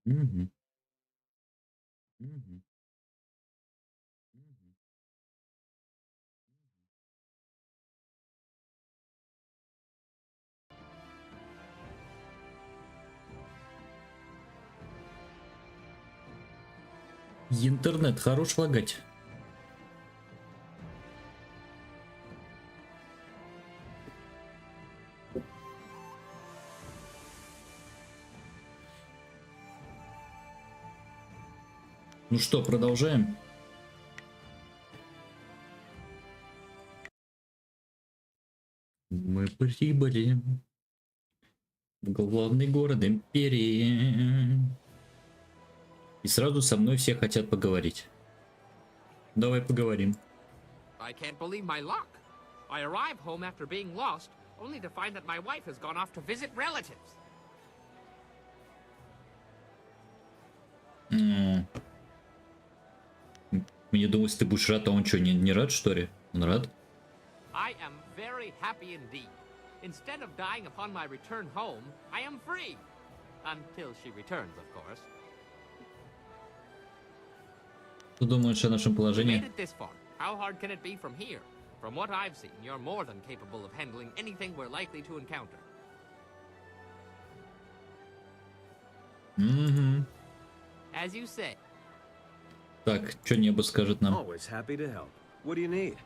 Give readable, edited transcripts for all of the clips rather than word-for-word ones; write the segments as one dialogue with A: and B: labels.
A: Мгм. Мгм. Мгм. Интернет хорош лагать. Ну что, продолжаем? Мы прибыли в главный город империи. И сразу со мной все хотят поговорить. Давай поговорим.
B: I can't believe my luck. I arrive home after being lost, only to find that my wife has gone off to visit relatives.
A: Мне думалось, ты будешь рад, а он что, не рад, что ли? Он рад?
B: I am very happy indeed. Instead of dying upon my return home, I am free. Until she returns, of course.
A: Что думаешь о нашем
B: You made
A: положении?
B: it this far. How hard can it be from here? From what I've seen, you're more than capable of handling anything we're likely to encounter.
A: Угу.
B: As you say.
A: Так, что небо скажет нам?
C: Always happy to help. What do you need?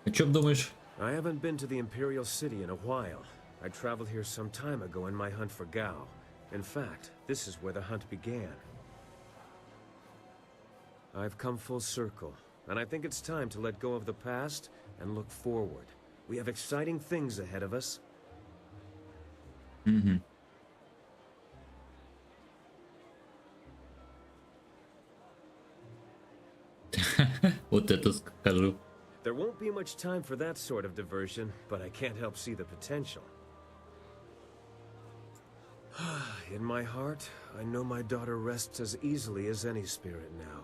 A: О чем думаешь?
C: I haven't been to the Imperial City in a while. I traveled here some time ago in my hunt for Gao. In fact, this is where the hunt began. I've come full circle, and I think it's time to let go of the past and look forward. We have exciting things ahead of us.
A: Угу. Вот это скажу.
C: There won't be much time for that sort of diversion, but I can't help see the potential. In my heart, I know my daughter rests as easily as any spirit now.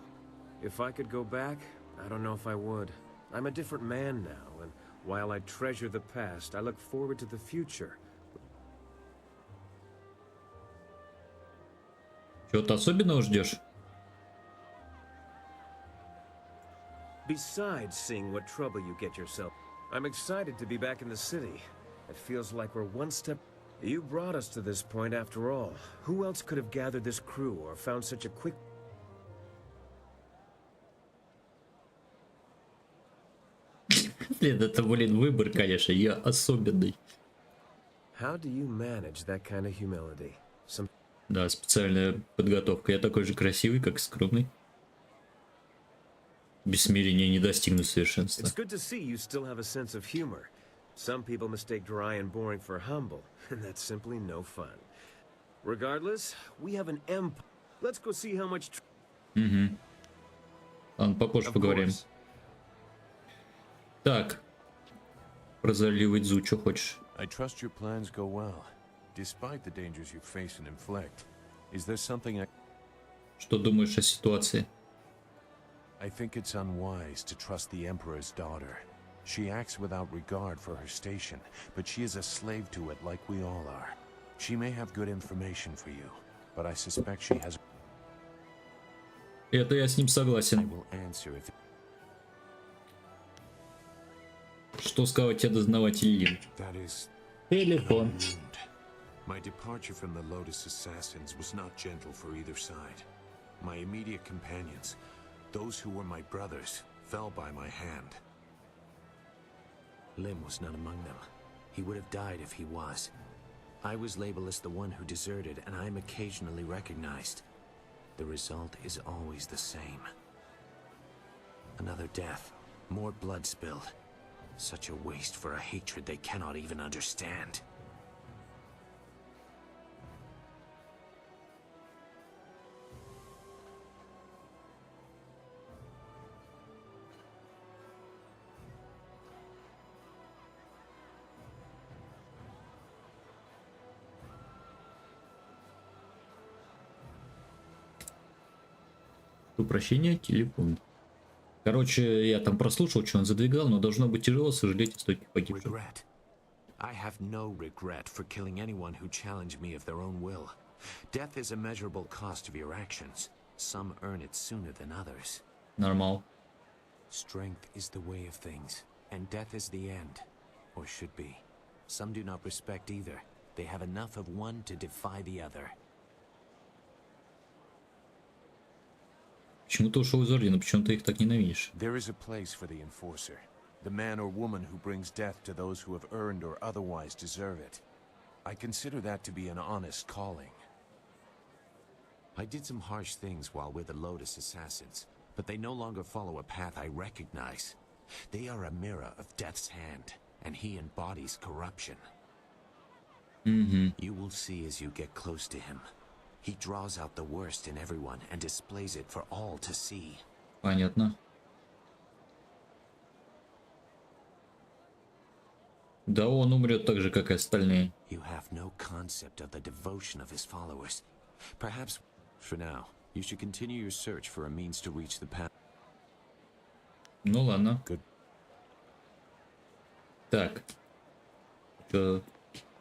C: If I could go back, I don't know if I would. I'm a different man now, and while I treasure the past, I look forward to the future.
A: Чего-то особенного ждешь?
C: Besides seeing what trouble you get yourself, I'm excited to be back in the city. It feels like we're one step... You brought us to this point after all. Who else could have gathered this crew or found such a quick...
A: Блин, это, выбор, конечно, я особенный.
C: How do you manage that kind of humility?
A: Да, специальная подготовка. Я такой же красивый, как и скромный. Без смирения не достигну совершенства.
C: It's good to see you still have a sense of humor. Some people mistake dry and boring for humble, and that's simply no fun. Regardless, we have an empire. Let's go see how much...
A: Угу. Ладно, попозже поговорим. Так. Про залив Идзу, что хочешь?
D: I trust your plans go well, despite the dangers you face and inflict. Is there something I...
A: Что думаешь о ситуации?
D: I think it's unwise to trust the Emperor's daughter. She acts without regard for her station, but she is a slave to it like we all are. She may have good information for you, but I suspect she has...
A: Это я с ним
D: I
A: согласен.
D: will answer if...
A: Что сказал тебе дознаватель Лин?
D: That is...
A: Телефон.
D: My departure from the Lotus Assassins was not gentle for either side. My immediate companions, those who were my brothers, fell by my hand.
E: Lim was not among them. He would have died if he was. I was labeled as the one who deserted, and I am occasionally recognized. The result is always the same. Another death, more blood spilled. Such a waste for a hatred they cannot even understand.
A: Упрощение, телефон. Короче, я там прослушал, что он задвигал, но должно быть тяжело сожалеть о стольких погибших.
E: Regret. I have no regret for killing anyone who challenged me of their own will. Death is a measurable cost of your actions. Some earn it sooner than others.
A: Нормал.
E: Strength is the way of things, and death is the end. Or should be. Some do not respect either. They have enough of one to defy the other.
A: Почему ты ушел из Ордена? Почему ты их так ненавидишь?
D: There is a place for the enforcer. The man or woman who brings death to those who have earned or otherwise deserve it. I consider that to be an honest calling.
E: I did some harsh things while with the Lotus Assassins, but they no longer follow a path I recognize. They are a mirror of Death's hand, and he embodies corruption. You will see as you get close to him. He draws out the worst in everyone and displays it for all to see.
A: Понятно. Да он умрет так же, как и остальные.
E: You have no concept of the devotion of his followers. Perhaps, for now, you should continue your search for a means to reach the path.
A: Ну ладно.
D: Good.
A: Так.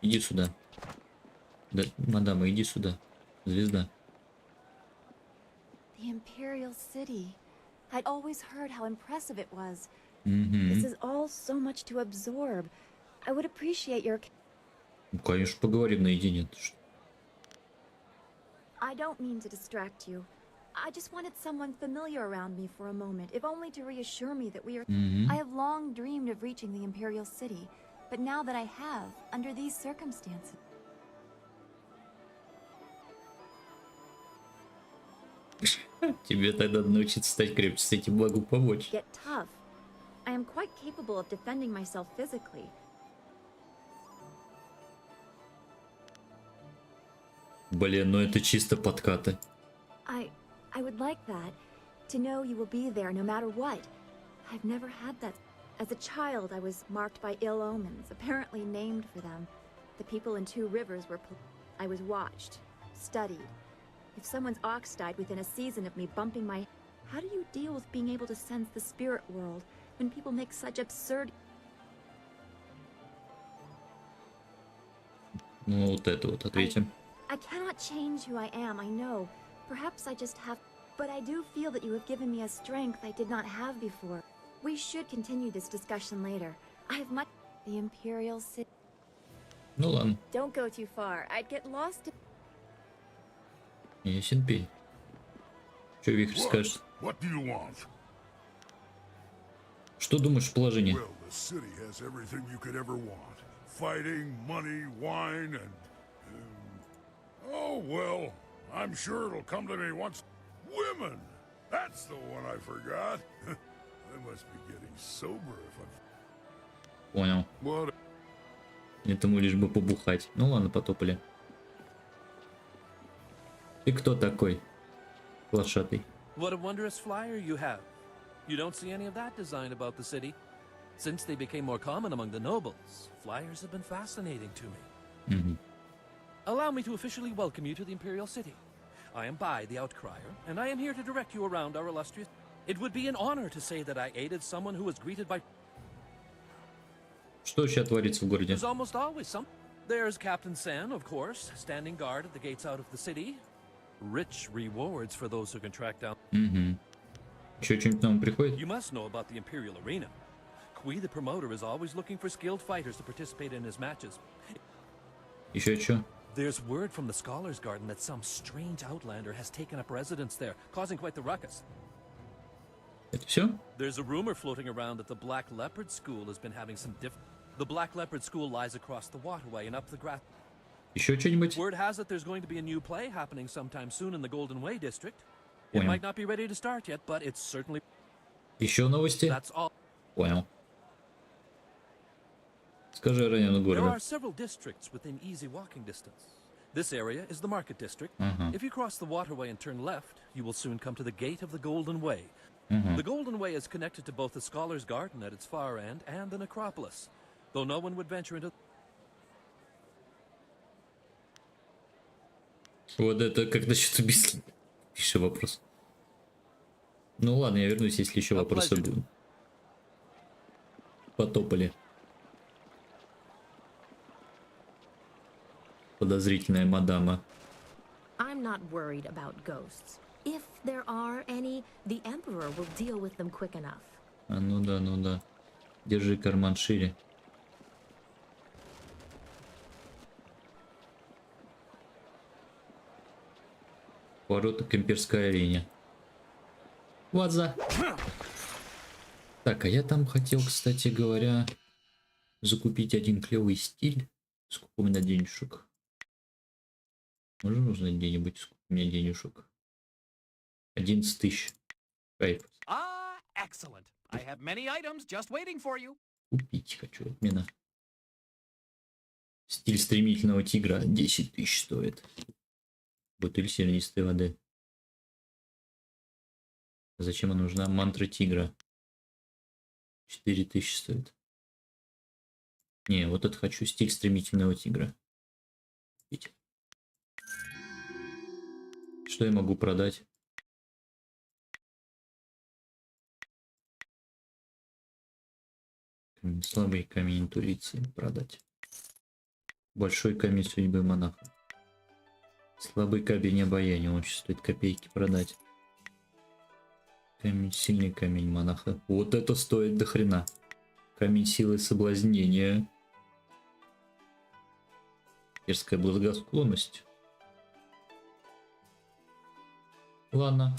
A: Иди сюда. Да, мадам, иди сюда. Звезда.
F: The Imperial City. I'd always heard how impressive it was. This is all so much to absorb. I would appreciate your...
A: Ну, конечно, поговорим наедине.
F: I don't mean to distract you. I just wanted someone familiar around me for a moment, if only to reassure me that we are... I have long dreamed of reaching the Imperial City, but now that I have, under these circumstances...
A: Тебе тогда научиться стать крепче, с этим могу помочь.
F: Get tough. I am quite capable of defending myself physically.
A: Блин, ну это чисто подкаты.
F: I would like that. To know you will be there no matter what. I've never had that. As a child, I was marked by ill omens, apparently named for them. The people in Two Rivers were... I was watched, studied. If someone's ox died within a season of me bumping my... How do you deal with being able to sense the spirit world when people make such absurd...
A: Ну вот это вот ответим.
F: I cannot change who I am, I know. Perhaps I just have... But I do feel that you have given me a strength I did not have before. We should continue this discussion later. I have much... The Imperial City...
A: Ну ладно.
F: Don't go too far. I'd get lost...
A: Ясен пень. Что Вихрь скажет?
G: What do you want?
A: Что думаешь о положении?
G: Well, the city has everything you could ever want. Fighting, money, wine, and... oh, well, I'm sure it'll come to me once... Women! That's the one I forgot. I must be getting sober if I'm...
A: Понял.
G: What?
A: Этому лишь бы побухать. Ну ладно, потопали. Ты кто такой? Глашатый.
H: What a wondrous flyer you have. You don't see any of that design about the city. Since they became more common among the nobles, flyers have been fascinating to me. Allow me to officially welcome you to the Imperial City. I am Bai, the Outcrier, and I am here to direct you around our illustrious... It would be an honor to say that I aided someone who was greeted by...
A: Что сейчас творится в городе?
H: There's almost always some... There's Captain Sen, of course, standing guard at the gates out of the city. Rich rewards for those who can track down...
A: Еще что-нибудь нам приходит?
H: You must know about the Imperial Arena. Kui, the promoter, is always looking for skilled fighters to participate in his matches.
A: Еще что?
H: There's word from the Scholars Garden that some strange outlander has taken up residence there, causing quite the ruckus.
A: Это все?
H: There's a rumor floating around that the Black Leopard School has been having some The Black Leopard School lies across the waterway and up the grass.
A: Еще что-нибудь?
H: Word has it there's going to be a new play happening sometime soon in the Golden Way district. It
A: Понял.
H: might not be ready to start yet, but it's certainly...
A: Еще новости?
H: That's all.
A: Понял. Скажи о районе
H: There
A: города.
H: are several districts within easy walking distance. This area is the Market District. If you cross the waterway and turn left, you will soon come to the gate of the Golden Way. The Golden Way is connected to both the Scholars Garden at its far end and the Necropolis, though no one would venture into...
A: Вот это как насчет убийства? Еще вопрос. Ну ладно, я вернусь, если еще вопросы будут. Потопали. Подозрительная мадама.
I: I'm not worried about ghosts. If there are any, the Emperor will deal with them quick enough.
A: А, ну да, ну да. Держи карман шире. Ворота к имперской арене. Ваза. Так, а я там хотел, кстати говоря, закупить один клевый стиль. Сколько у меня денежек? Можно узнать где-нибудь, сколько у меня денежек? 11 тысяч. Кайф.
J: Excellent. I have many items just waiting for you.
A: Купить хочу отмена. Стиль стремительного тигра 10 тысяч стоит. Бутыль сернистой воды. Зачем она нужна? Мантра тигра. 4 тысячи стоит. Не, вот это хочу стиль стремительного тигра. Видите? Что я могу продать? Слабый камень интуиции продать. Большой камень судьбы монаха. Слабый камень обаяния, он сейчас стоит копейки продать. Камень, сильный камень монаха. Вот это стоит до хрена. Камень силы соблазнения. Дерзкая благосклонность. Ладно.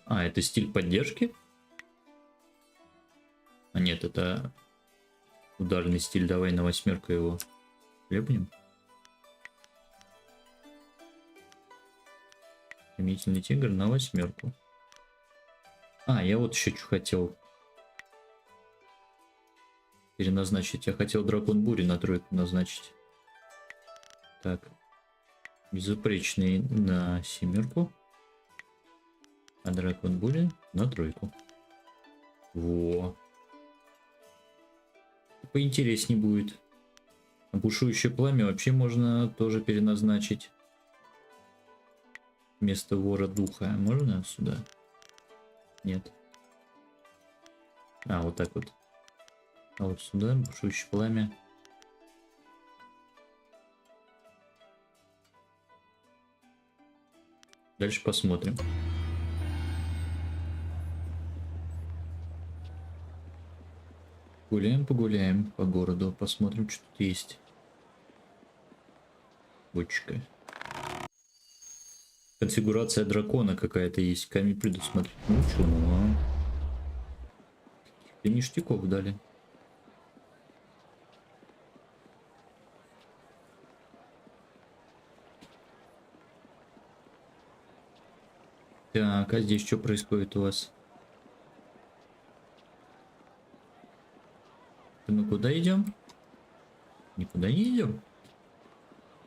A: А, это стиль поддержки? А нет, это ударный стиль. Давай на 8 его хлебнем. Стремительный тигр на 8. А, я вот еще что хотел переназначить. Я хотел дракон бури на 3 назначить. Так. Безупречный на 7. А дракон бури на 3. Во. Поинтереснее будет. А бушующее пламя вообще можно тоже переназначить. Вместо вора духа. Можно сюда? Нет. А, вот так вот. А вот сюда бушующее пламя. Дальше посмотрим. Гуляем, погуляем по городу, посмотрим, что тут есть. Бочка. Конфигурация дракона какая-то есть. Камень предусмотреть. Ну чё, каких-то ништяков дали. Так, а здесь что происходит у вас? Мы куда идем? Никуда не идем.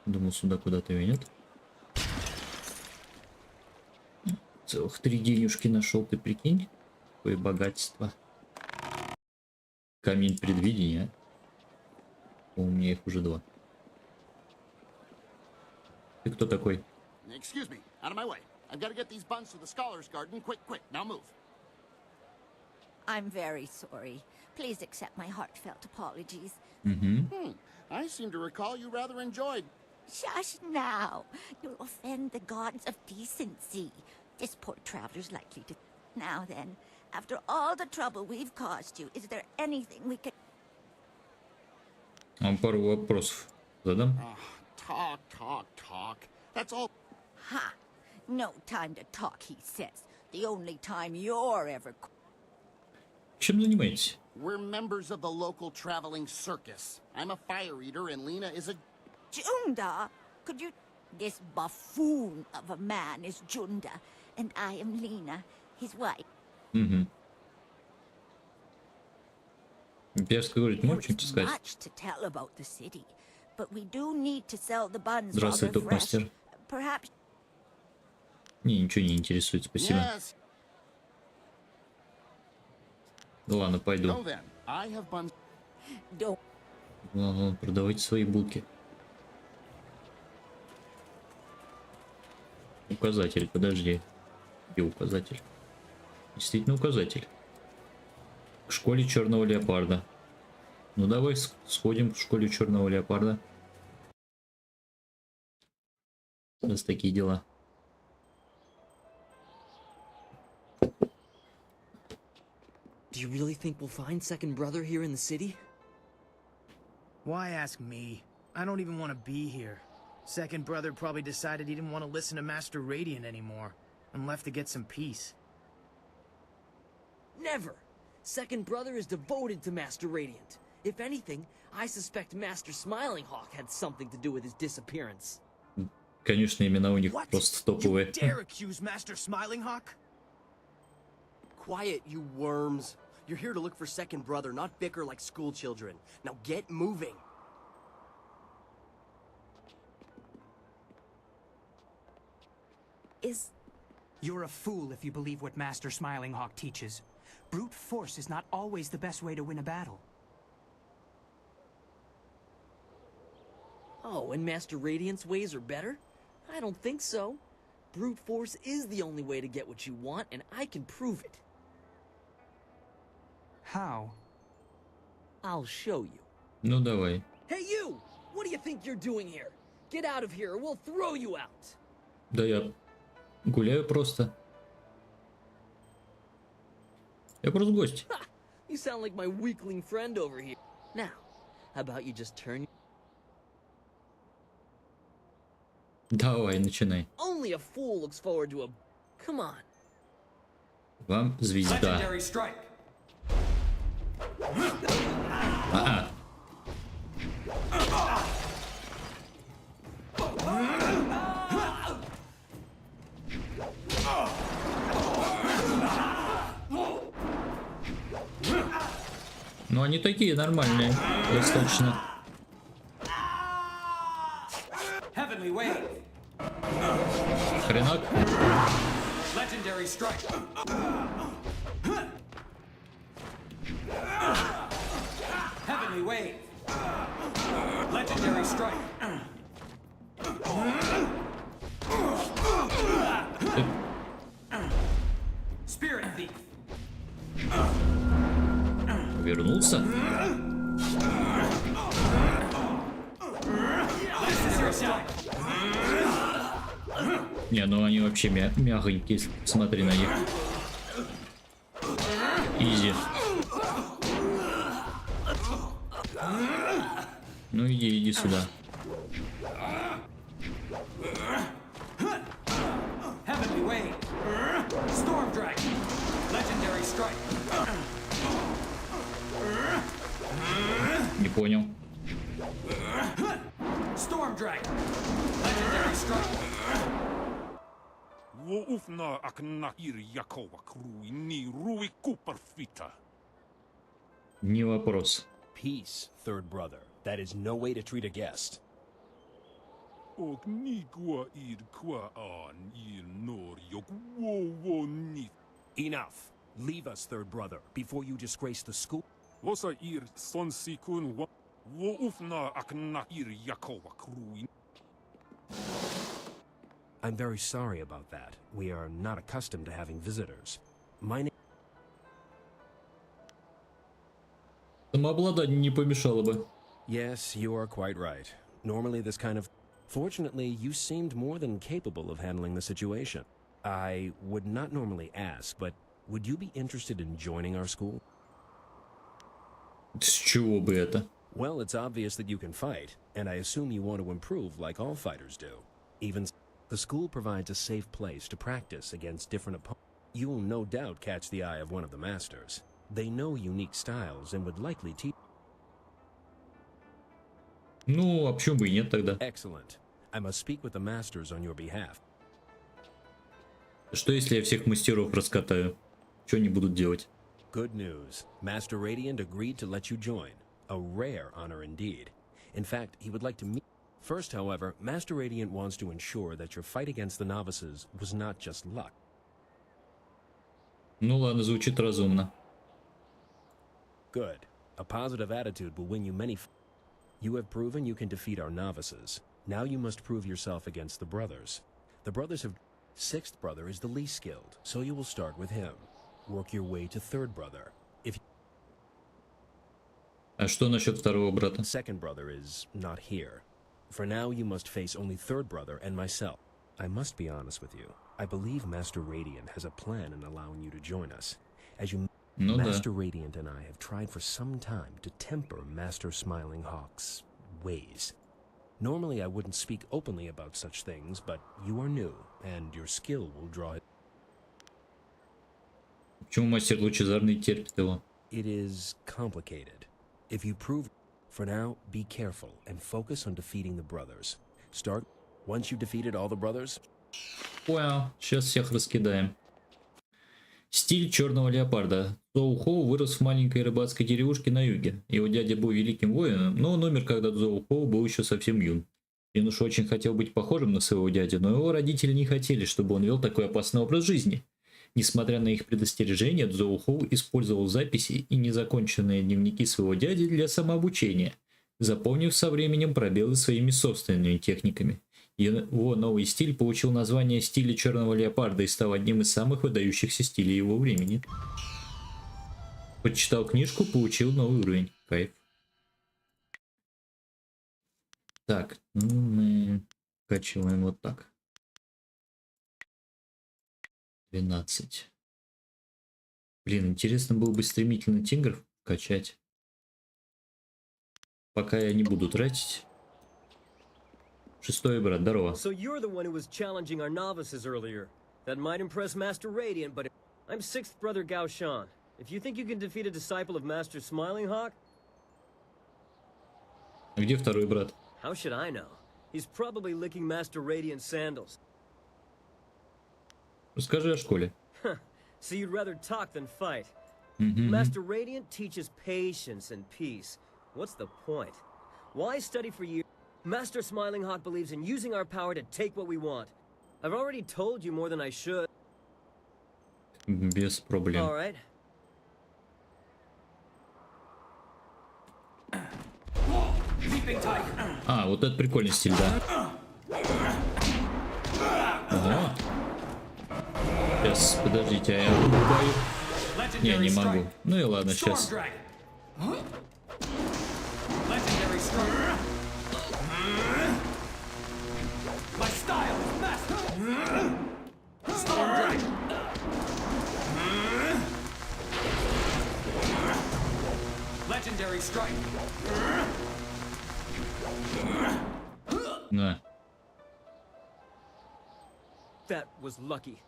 A: Думал, сюда куда-то венет. Целых 3 денежки нашел, ты прикинь? Какое богатство. Камень предвидения. У меня их уже 2. Ты кто такой?
K: Excuse me, out of my way. I've got to get these buns to the Scholars Garden. Quick, quick, now move.
L: I'm very sorry. Please accept my heartfelt apologies.
K: I seem to recall you rather enjoyed.
L: Shush now. You'll offend the gods of decency. This poor traveler's likely to... Now then, after all the trouble we've caused you, is there anything we can...
A: Пару вопросов задам.
K: Talk. That's all.
L: Ha! No time to talk, he says. The only time you're ever...
A: Чем занимаетесь?
K: We're members of the local traveling circus. I'm a fire eater and Lena is a...
L: Junda? Could you... This buffoon of a man is Junda, and I am Lena, his wife.
A: Имперская говорит, можешь что-нибудь сказать?
L: Much to tell about the city, but we do need to sell the buns
A: Здравствуй,
L: while they're
A: топ-мастер.
L: fresh. Perhaps...
A: Не, ничего не интересует, спасибо.
K: Yes.
A: Ну ладно, пойду.
K: No then, I have buns.
L: Don't...
A: Ладно, продавайте свои булки. Указатель, подожди. Где указатель? Действительно указатель. К школе черного леопарда. Ну давай сходим в школе черного леопарда. Раз такие дела.
M: Do you really think we'll find second brother here in the city?
N: Why ask me? I don't even want to be here. Second brother probably decided he didn't want to listen to Master Radiant anymore and left to get some peace.
M: Never! Second brother is devoted to Master Radiant. If anything, I suspect Master Smiling Hawk had something to do with his disappearance.
A: Конечно, имена у них просто топовые.
N: You dare accuse Master Smiling Hawk?
O: Quiet, you worms. You're here to look for second brother, not bicker like school children. Now get moving.
J: You're a fool if you believe what Master Smiling Hawk teaches. Brute force is not always the best way to win a battle.
M: Oh, and Master Radiant's ways are better? I don't think so. Brute force is the only way to get what you want, and I can prove it.
J: How?
M: I'll show you.
A: Ну давай.
M: Hey you! What do you think you're doing here? Get out of here or we'll throw you out!
A: Да я гуляю просто. Я просто гость.
M: Ha! You sound like my weakling friend over here. Now, how about you just turn...
A: Давай, начинай.
M: Only a fool looks forward to a... Come on.
A: Вам звезда. А-а. Ну они такие нормальные, достаточно. Хренак.
J: Legendary strike. Heavenly wave. Legendary strike. Spirit thief.
A: Вернулся.
J: Legendary strike.
A: Не, ну они вообще мягонькие, смотри на них. Изи. Ну иди сюда.
J: Heavenly wave. Storm dragon. Legendary strike.
A: Не понял.
J: Storm dragon. Legendary strike.
A: Не вопрос.
P: Peace, third brother. That is no way to treat a guest. Enough. Leave us, third brother, before you disgrace the school. I'm very sorry about that. We are not accustomed to having visitors. My name...
A: Самообладание не помешало бы.
P: Yes, you are quite right. Normally this kind of... Fortunately, you seemed more than capable of handling the situation. I would not normally ask, but would you be interested in joining our school?
A: С чего бы это?
P: Well, it's obvious that you can fight, and I assume you want to improve like all fighters do. Even the school provides a safe place to practice against different opponents. You will no doubt catch the eye of one of the masters. They know unique styles and would likely teach.
A: Ну, а почему бы и нет тогда?
P: Excellent. I must speak with the masters on your behalf.
A: Что если я всех мастеров раскатаю? Что они будут делать?
P: Good news. Master Radiant agreed to let you join. A rare honor indeed. In fact, he would like to meet... First, however, Master Radiant wants to ensure that your fight against the novices was not just luck.
A: Ну ладно, звучит разумно.
P: Good. A positive attitude will win you many... You have proven you can defeat our novices. Now you must prove yourself against the brothers. The brothers have... Sixth brother is the least skilled, so you will start with him. Work your way to third brother. If...
A: А что насчет второго брата?
P: Second brother is not here. For now, you must face only third brother and myself. I must be honest with you. I believe Master Radiant has a plan in allowing you to join us. As you know, Master Radiant and I have tried for some time to temper Master Smiling Hawk's ways. Normally, I wouldn't speak openly about such things, but you are new, and your skill will draw it.
A: Почему мастер лучезарный терпит его?
P: It is complicated. If you prove... For now, be careful and focus on defeating the brothers. Start once you've defeated all the brothers.
A: Понял. Сейчас всех раскидаем. Стиль черного леопарда. Зоу-Хоу вырос в маленькой рыбацкой деревушке на юге. Его дядя был великим воином, но он умер, когда Зоу-Хоу был еще совсем юн. Юноша очень хотел быть похожим на своего дядю, но его родители не хотели, чтобы он вел такой опасный образ жизни. Несмотря на их предостережения, Зоу-Хоу использовал записи и незаконченные дневники своего дяди для самообучения, заполнив со временем пробелы своими собственными техниками. Его новый стиль получил название стиля черного леопарда и стал одним из самых выдающихся стилей его времени. Почитал книжку, получил новый уровень. Кайф. Так, ну мы качиваем вот так. 12. Блин, интересно было бы стремительный тигр качать. Пока я не буду тратить. Шестой брат, здорово.
O: So you're the one who was challenging our novices earlier. That might impress Master Radiant, but I'm sixth brother Gao Shan. If you think you can defeat a disciple of Master Smiling Hawk...
A: Где второй брат?
O: How should I know? He's probably licking Master Radiant's sandals.
A: Расскажи о школе.
O: So you'd rather talk than fight. Master Radiant teaches patience and peace. What's the point? Why study for years? Master Smiling Hawk believes in using our power to take what we want. I've already told you more than I should.
A: Без проблем.
O: All right.
A: А, вот это прикольный стиль, да. Ого. Сейчас, подождите, а я вырубаю. Не могу. Ну и ладно, сейчас. На.
O: That was lucky.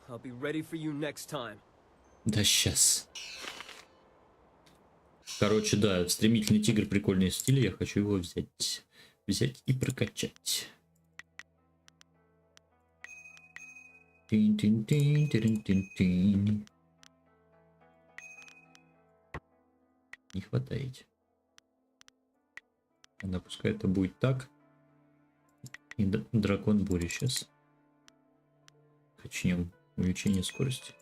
O: I'll be ready for you next time.
A: Да сейчас. Короче, да, стремительный тигр, прикольный стиль, я хочу его взять. Взять и прокачать. Тин-тин-тин-тин-тин-тин. Не хватает. Да, пускай это будет так. И дракон бури сейчас. Качнем увеличение скорости.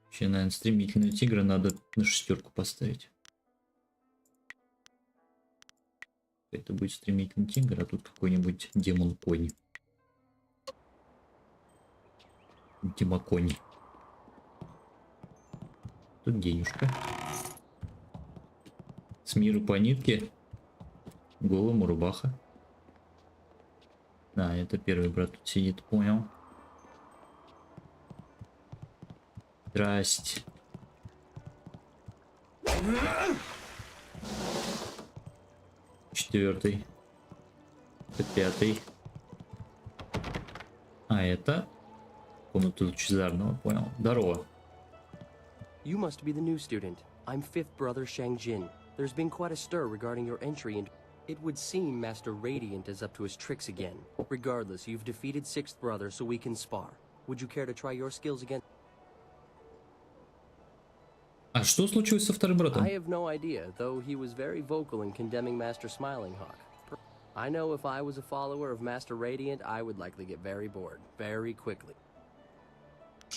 A: Вообще, наверное, стремительного тигра надо на шестерку поставить. Это будет стремительный тигр, а тут какой-нибудь демон-конь. Демоконь. Тут денежка. С миру по нитке. Голому рубаха. Да, это первый брат тут сидит, понял. Здрасте. Четвертый. Это пятый. А это комната лучезарного, понял. Здорово.
O: You must be the new student. I'm fifth brother Shangjin. There's been quite a stir regarding your entry into... It would seem Master Radiant is up to his tricks again. Regardless, you've defeated sixth brother, so we can spar. Would you care to try your skills again?
A: А что случилось со вторым братом?
O: I have no idea, though he was very vocal in condemning Master Smiling Hawk. I know if I was a follower of Master Radiant, I would likely get very bored, very quickly.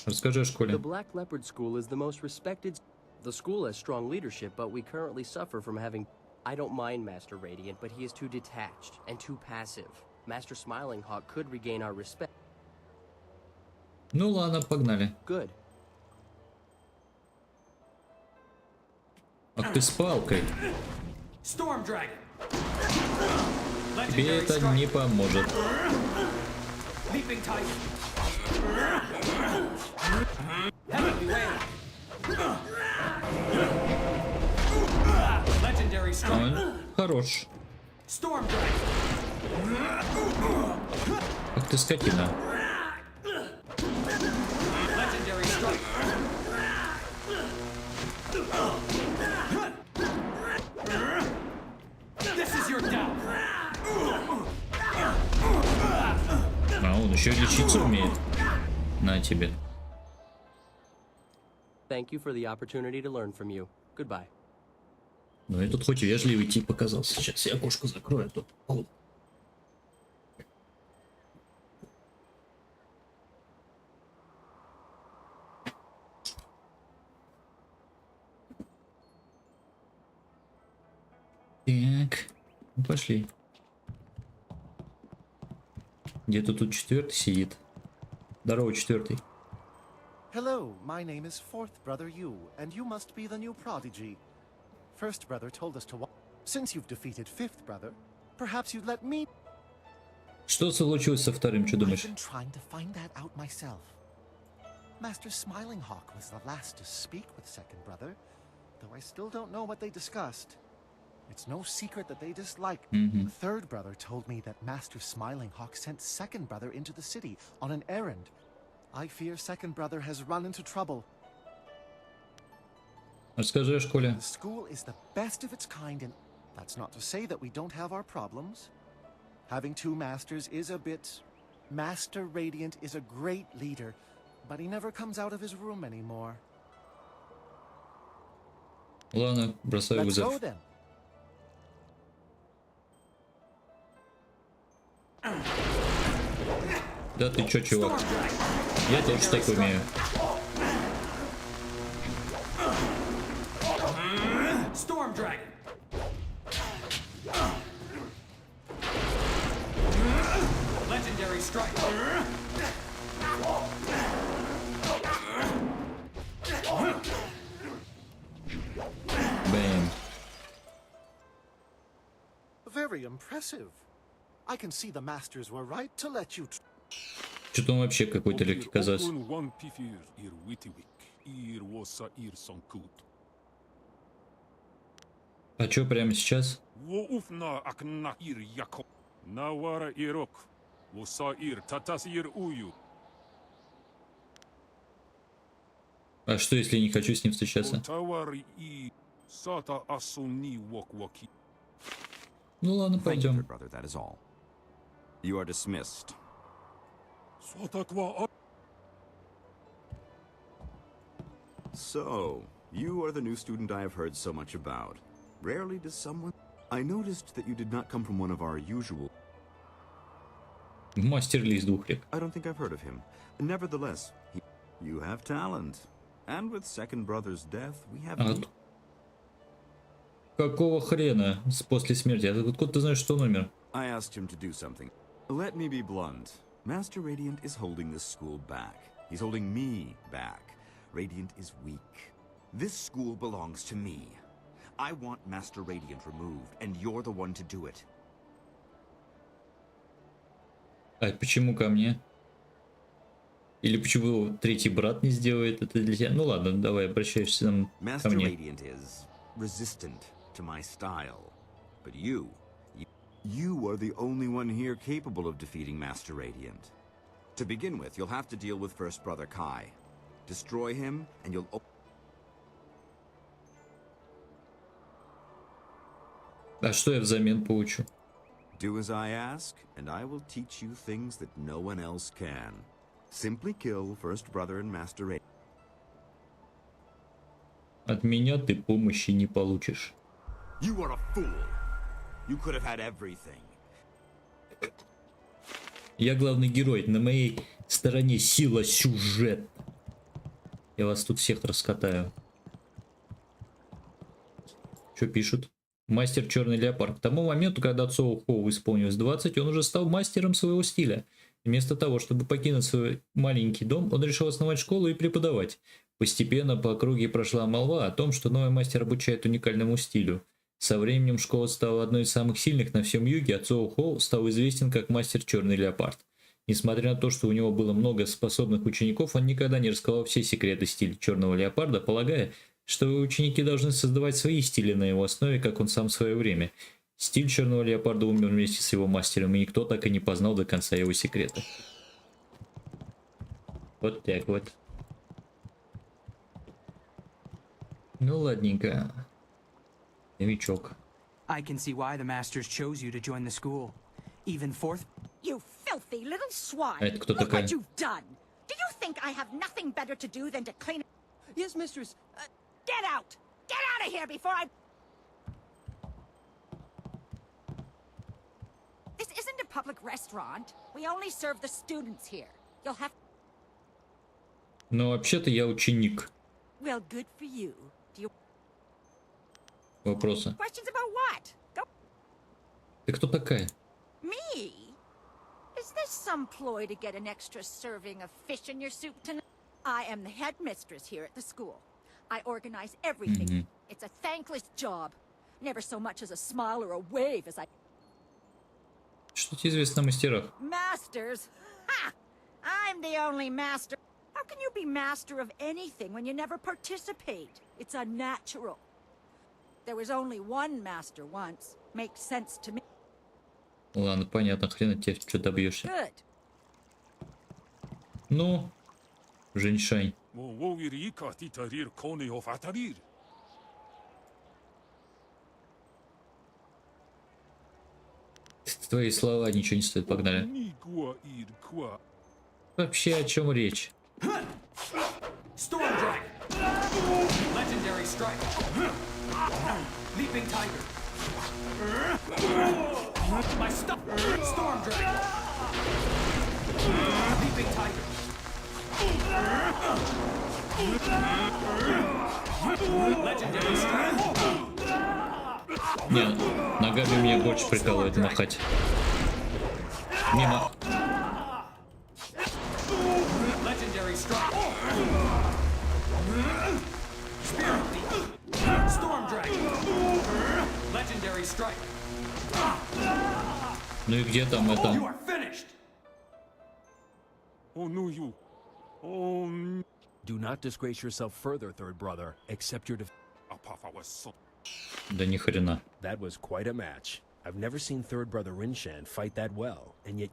A: Расскажи о школе.
O: The Black Leopard School is the most respected... The school has strong leadership, but we currently suffer from having... I don't mind Master Radiant, but he is too detached and too passive. Master Smiling Hawk could regain our respect.
A: Ну ладно, погнали.
O: Good.
A: Ах ты с палкой. Тебе это не поможет. Он хорош. Ах ты скотина. А он еще лечиться умеет. На тебе.
O: Thank you for the opportunity to learn from you. Goodbye.
A: Ну и тут хоть вежливый тип показался. Сейчас я окошко закрою, а то холодно. Так, ну пошли. Где-то тут четвертый сидит. Здорово, четвертый.
Q: Hello, my name is fourth brother Yu, and you must be the new prodigy. First brother told us to walk. Since you've defeated fifth brother, perhaps you'd let me.
A: Что случилось со вторым, что думаешь?
Q: I've been trying to find that out myself. Master Smiling Hawk was the last to speak with second brother, though I still don't know what they discussed. It's no secret that they dislike. Third brother told me that Master Smiling Hawk sent second brother into the city on an errand. I fear second brother has run into trouble.
A: Расскажи о школе.
Q: The school is the best of its kind, and that's not to say that we don't have our problems. Having two masters is a bit... Master Radiant is a great leader, but he never comes out of his room anymore.
A: Ладно, бросаю
Q: Let's go
A: вызов.
Q: then.
A: Да ты чё, чувак? Я тоже так умею.
R: Storm Dragon. Legendary strike.
A: Бэм.
Q: Very impressive. I can see the masters were right to let you.
A: Что-то он вообще какой-то легкий казался. А чё прямо сейчас? А что, если я не хочу с ним встречаться? Ну ладно, пойдем.
S: You are dismissed. So, you are the new student I have heard so much about. Rarely does someone... I noticed that you did not come from one of our usual...
A: Мастер Ли из двух рек.
S: I don't think I've heard of him. Nevertheless, you have talent. And with second brother's death, we have...
A: Какого хрена после смерти? Откуда ты знаешь, что он умер?
S: I asked him to do something. Let me be blunt. Master Radiant is holding this school back. He's holding me back. Radiant is weak. This school belongs to me. I want Master Radiant removed, and you're the one to do it.
A: А почему ко мне? Или почему третий брат не сделает это для тебя? Ну ладно, давай, обращаешься ко
S: Master
A: мне.
S: Radiant is resistant to my style. But you are the only one here capable of defeating Master Radiant. To begin with, you'll have to deal with First Brother Kai. Destroy him, and you'll...
A: А что я взамен получу?
S: Do as I ask, and I will teach you things that no one else can. Simply kill First Brother and Master Radiant.
A: От меня ты помощи не получишь.
S: You are a fool. You could have had everything.
A: Я главный герой. На моей стороне сила сюжет. Я вас тут всех раскатаю. Что пишут? Мастер Черный Леопард. К тому моменту, когда Цоу Хоу исполнилось 20, он уже стал мастером своего стиля. Вместо того, чтобы покинуть свой маленький дом, он решил основать школу и преподавать. Постепенно по округе прошла молва о том, что новый мастер обучает уникальному стилю. Со временем школа стала одной из самых сильных на всем юге, а Цоу-Хоу стал известен как мастер Черный Леопард. Несмотря на то, что у него было много способных учеников, он никогда не раскрывал все секреты стиля Черного Леопарда, полагая, что ученики должны создавать свои стили на его основе, как он сам в свое время. Стиль Черного Леопарда умер вместе с его мастером, и никто так и не познал до конца его секрета. Вот так вот. Ну ладненько. Новичок.
J: I can see why the masters chose you to join the school. Even fourth.
L: You filthy little swine!
A: А это кто
L: Look
A: такая?
L: what you've done! Do you think I have nothing better to do than to clean?
M: Yes, mistress.
L: Get out! Get out of here before I... This isn't a public restaurant. We only serve the students here. You'll have...
A: Но вообще-то я ученик.
L: Well, good for you. Do you...
A: Вопросы.
L: Questions about what? Go...
A: Ты кто такая?
L: Me? Is this some ploy to get an extra serving of fish in your soup tonight? I am the headmistress here at the school. I organize everything. It's a thankless job. Never so much as a smile or a wave as I...
A: Что тебе известно о мастерах?
L: Masters? Ha! I'm the only master. How can you be master of anything when you never participate? It's unnatural. There was only one master once. Makes sense to me.
A: Ладно, понятно, хрен от тебя что добьешься.
L: Good.
A: Ну, женьшань. Твои слова ничего не стоят, погнали. Вообще о чем речь?
R: Storm Dragon. Legendary Strike. Leaping Tiger. My stuff. Storm Dragon. Leaping Tiger. Legendary Strike.
A: Не, ногами меня больше прикалывает махать. Мимо.
R: Legendary Strike. Spirit Thief. Storm Dragon. Legendary Strike.
A: Ну и где там
R: You
A: это?
R: are finished.
P: Do not disgrace yourself further, third brother. Accept your
A: Да ни хрена.
P: That was quite a match. I've never seen third brother Rinshan fight that well, and yet...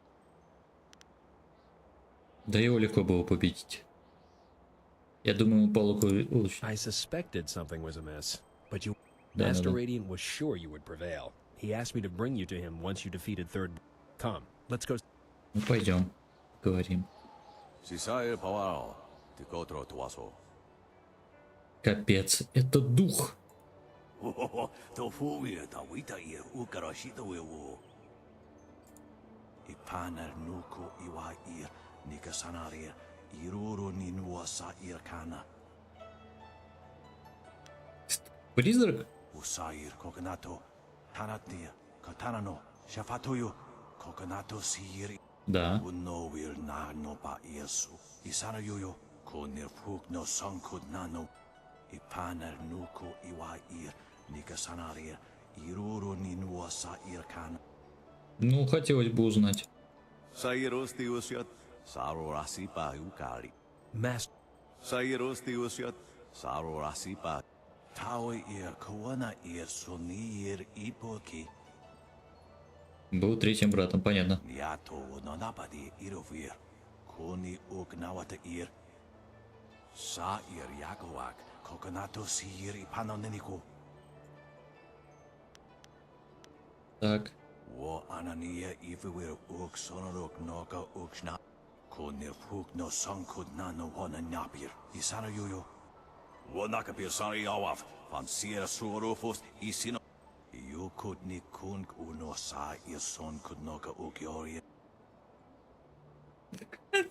A: Да его легко было победить. Я думаю, ему по луку лучше.
P: I suspected something was amiss, but you...
A: Да,
P: Master
A: да.
P: Radiant was sure you would prevail. He asked me to bring you to him once you defeated third... Come, let's go...
A: Ну пойдем, говорим. Капец, это дух. Призрак? Да. Ну, хотелось бы узнать. Был третьим братом, понятно. Так.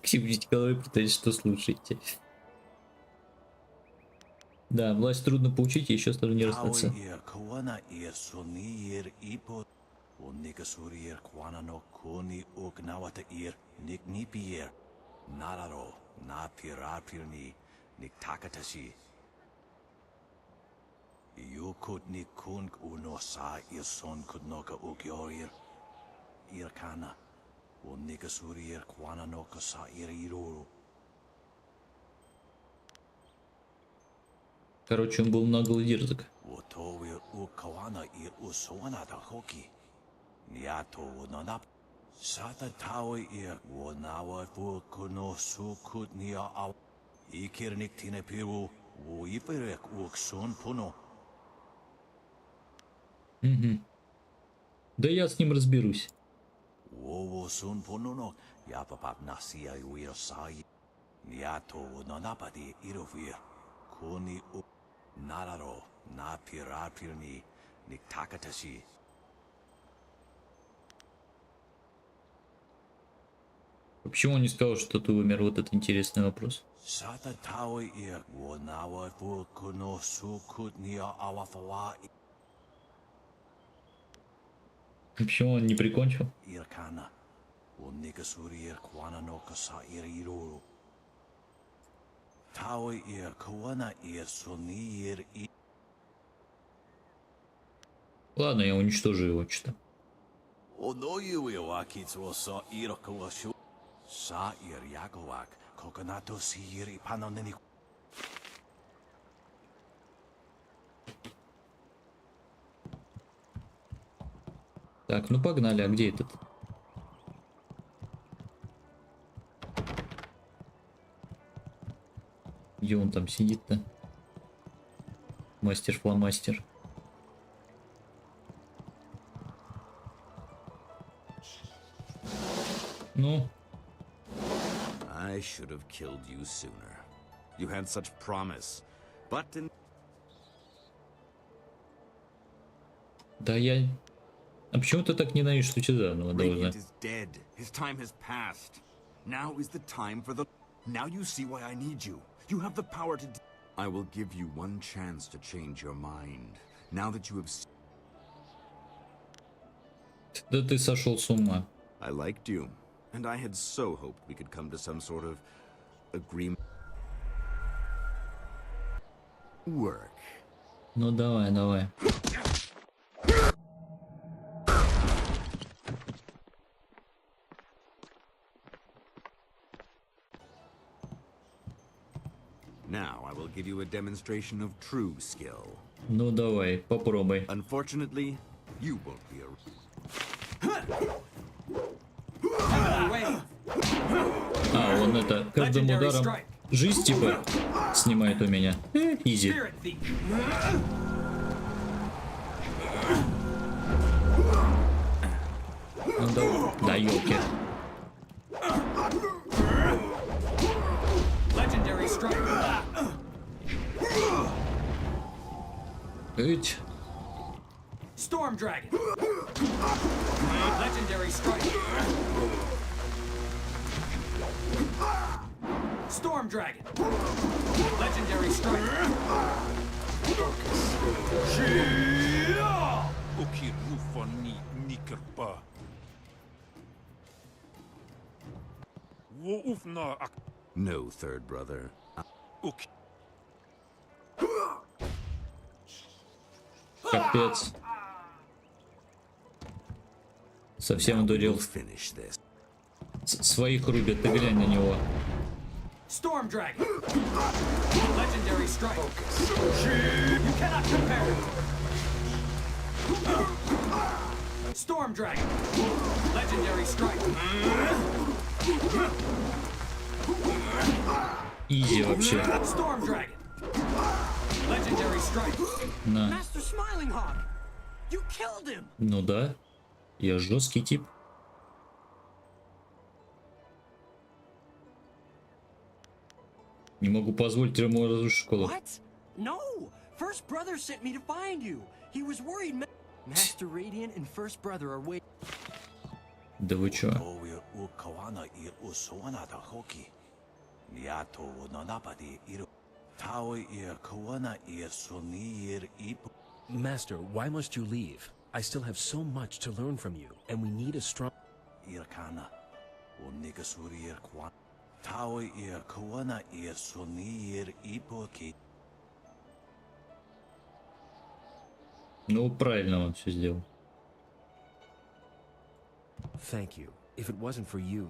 A: Кивните головой, пытаясь, что слушаете. Да, власть трудно получить, и еще сложнее расстаться. Короче, он был наглый дерзок. Угу. Да я с ним разберусь. Почему он не сказал, что ты умер? Вот это интересный вопрос. Почему он не прикончил? Ладно, я уничтожу его что-то. Так, ну погнали, а где этот? Где он там сидит-то? Мастер-фломастер. Ну?
S: I should have killed you sooner. You had such promise, but in...
A: Да я... А почему ты так ненавидишь Лучезарного?
S: Radiant is dead. His time has passed. Now is the time for the... Now you see why I need you. You have the power to... I will give you one chance to change your mind. Now that you have...
A: Да ты сошел с ума.
S: I liked you, and I had so hoped we could come to some sort of agreement. Work.
A: Ну давай, давай.
S: Now I will give you a demonstration of true skill.
A: Ну давай, попробуй.
S: Unfortunately, you won't be a...
A: А, он это каждым ударом жизнь типа снимает у меня. Изи. Ну да, да ёлки. Эть.
R: Storm Dragon. Legendary strike. Storm Dragon. Legendary strike.
S: No, third brother.
A: Капец. Совсем одурел. Своих рубят, ты глянь на него.
R: Storm Dragon. Legendary strike. You cannot compare. Storm Dragon. Legendary strike.
A: Изи вообще.
R: Storm Dragon. Legendary strike.
A: На.
R: Master Smiling Hawk. You killed him.
A: Ну да. Я жесткий тип. Не могу позволить ему разрушить школу.
M: What? No! First Brother sent me to find you. He was worried. Master Radiant and First Brother are waiting.
A: Да вы чё?
P: Master, why must you leave? I still have so much to learn from you, and we need a strong...
A: Ну, правильно он все сделал.
P: Thank you. If it wasn't for you,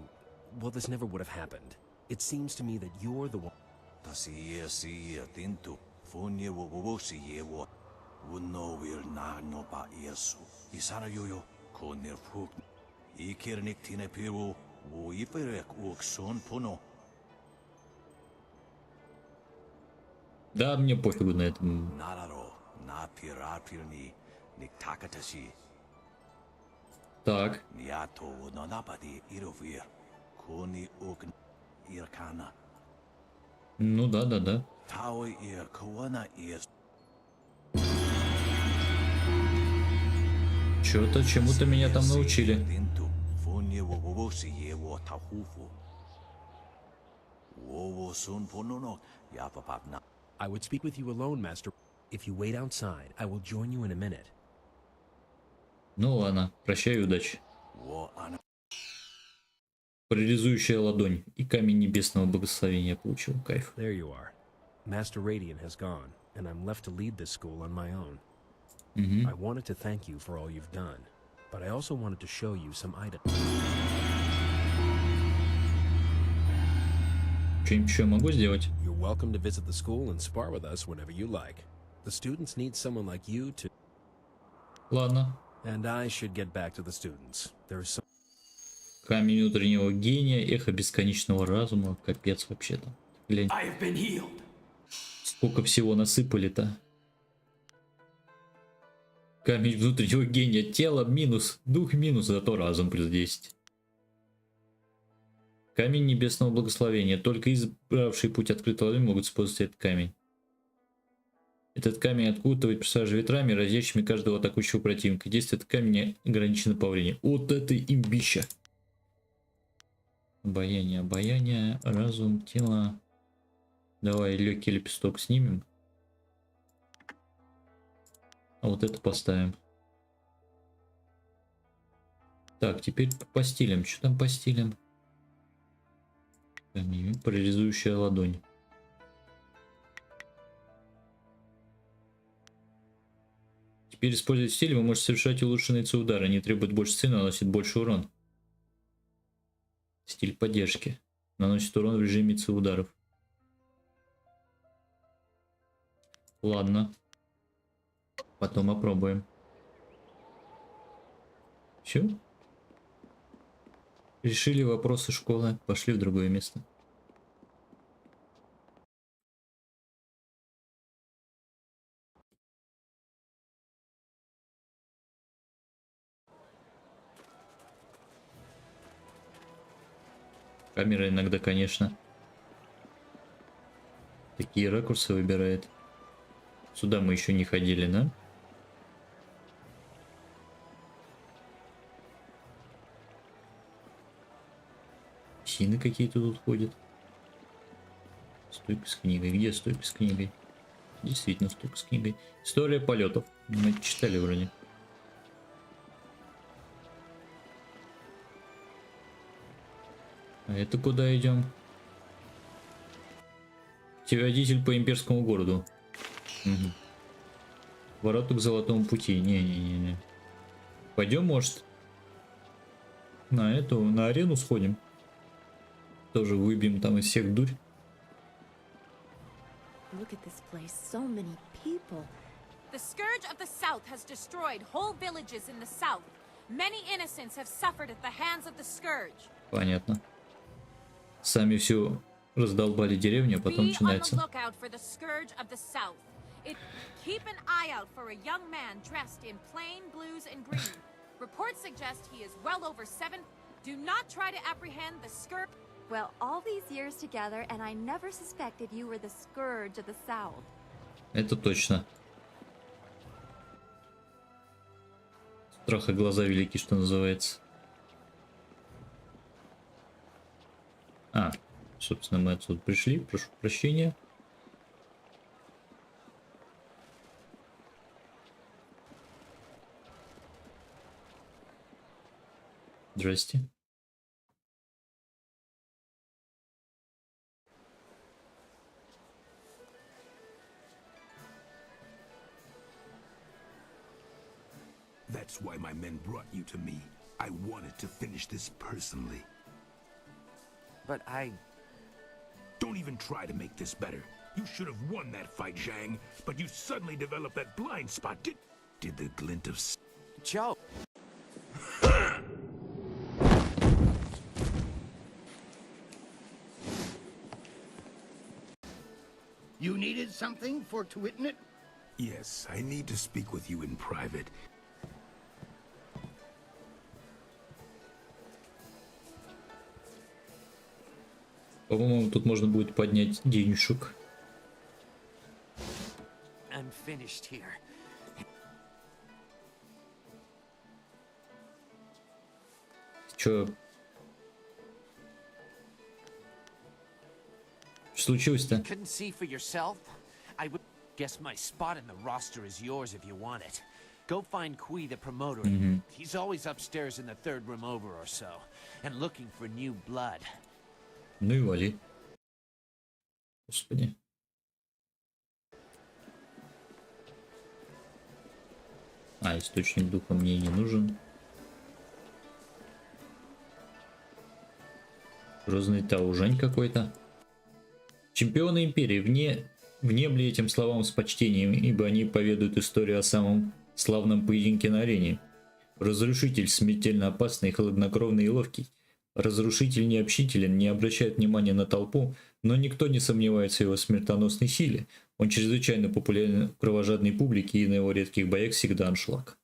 P: well, this never would have happened. It seems to me that you're the one...
A: Да, мне пофигу на это. Так. Ну да, да, да. Чё-то чему-то меня там научили.
P: I would speak with you alone, Master. If you wait outside, I will join you in a minute.
A: Ну ладно, прощай и удачи. Парализующая ладонь и камень небесного благословения получил. Кайф.
P: There you are. Master Radiant has gone, and I'm left to lead this school on my own. I wanted to thank you for all you've done, but I also wanted to show you some items.
A: Что-нибудь еще могу сделать?
P: You're welcome to visit the school and spar with us whenever you like. The students need someone like you to...
A: Ладно.
P: And I should get back to the students. There's some...
A: Камень внутреннего гения, эхо бесконечного разума. Капец вообще-то. Глянь. Сколько всего насыпали-то. Камень внутреннего гения. Тело минус. Дух минус. Зато разум плюс 10. Камень небесного благословения. Только избравшие путь открытого ладони могут использовать этот камень. Этот камень откутывает персонажа ветрами, разящими каждого атакующего противника. Действие этого камня ограничено по времени. Вот это имбища. Обаяние, обаяние, разум, тело. Давай легкий лепесток снимем. А вот это поставим. Так, теперь по стилям. Что там по стилям? Парализующая ладонь. Теперь, используя стиль, вы можете совершать улучшенные удары. Они требуют больше цены, наносит больше урон. Стиль поддержки. Наносит урон в режиме ударов. Ладно. Потом опробуем. Все? Решили вопросы школы. Пошли в другое место. Камера иногда, конечно, такие ракурсы выбирает. Сюда мы еще не ходили, да? Сины какие-то тут ходят. Стойка с книгой. Где стойка с книгой? Действительно, стойка с книгой. История полетов. Мы читали вроде. А это куда идем? Водитель по имперскому городу. Угу. Ворота к золотому пути. Не-не-не. Пойдем, может, на эту, на арену сходим. Тоже выбьем там из всех дурь.
F: Look at this place. So many people.
L: The scourge of the south has destroyed whole villages in the south. Many innocents have suffered at the hands of the scourge.
A: Понятно. Сами все раздолбали деревню, а потом начинается.
L: Keep an eye out for a young man dressed in plain blues and green. Reports suggest he is well over 7. Do not try to apprehend the scourge.
F: Well, all these years together, and I never suspected you were the scourge of the South.
A: Это точно. Страха глаза велики, что называется. А, собственно, мы отсюда пришли. Прошу прощения. Здрасте.
T: That's why my men brought you to me. I wanted to finish this personally.
E: But I...
T: Don't even try to make this better. You should have won that fight, Zhang, but you suddenly developed that blind spot. Did the glint of...
E: Joe!
K: You needed something for to witness?
T: Yes, I need to speak with you in private.
A: По-моему, тут можно будет поднять денежек.
E: I'm finished here.
A: Чё? Что случилось-то?
E: Couldn't see for yourself? I would guess my spot in the roster is yours if you want it. Go find Kui, the promoter. He's always upstairs in the third room over or so, and looking for new blood.
A: Ну и вали. Господи. А, источник духа мне не нужен. Грозный таужень какой-то. Чемпионы империи, внемли этим словам с почтением, ибо они поведают историю о самом славном поединке на арене. Разрушитель смертельно опасный, хладнокровный и ловкий. Разрушитель не общителен, не обращает внимания на толпу, но никто не сомневается в его смертоносной силе. Он чрезвычайно популярен в кровожадной публике, и на его редких боях всегда аншлаг.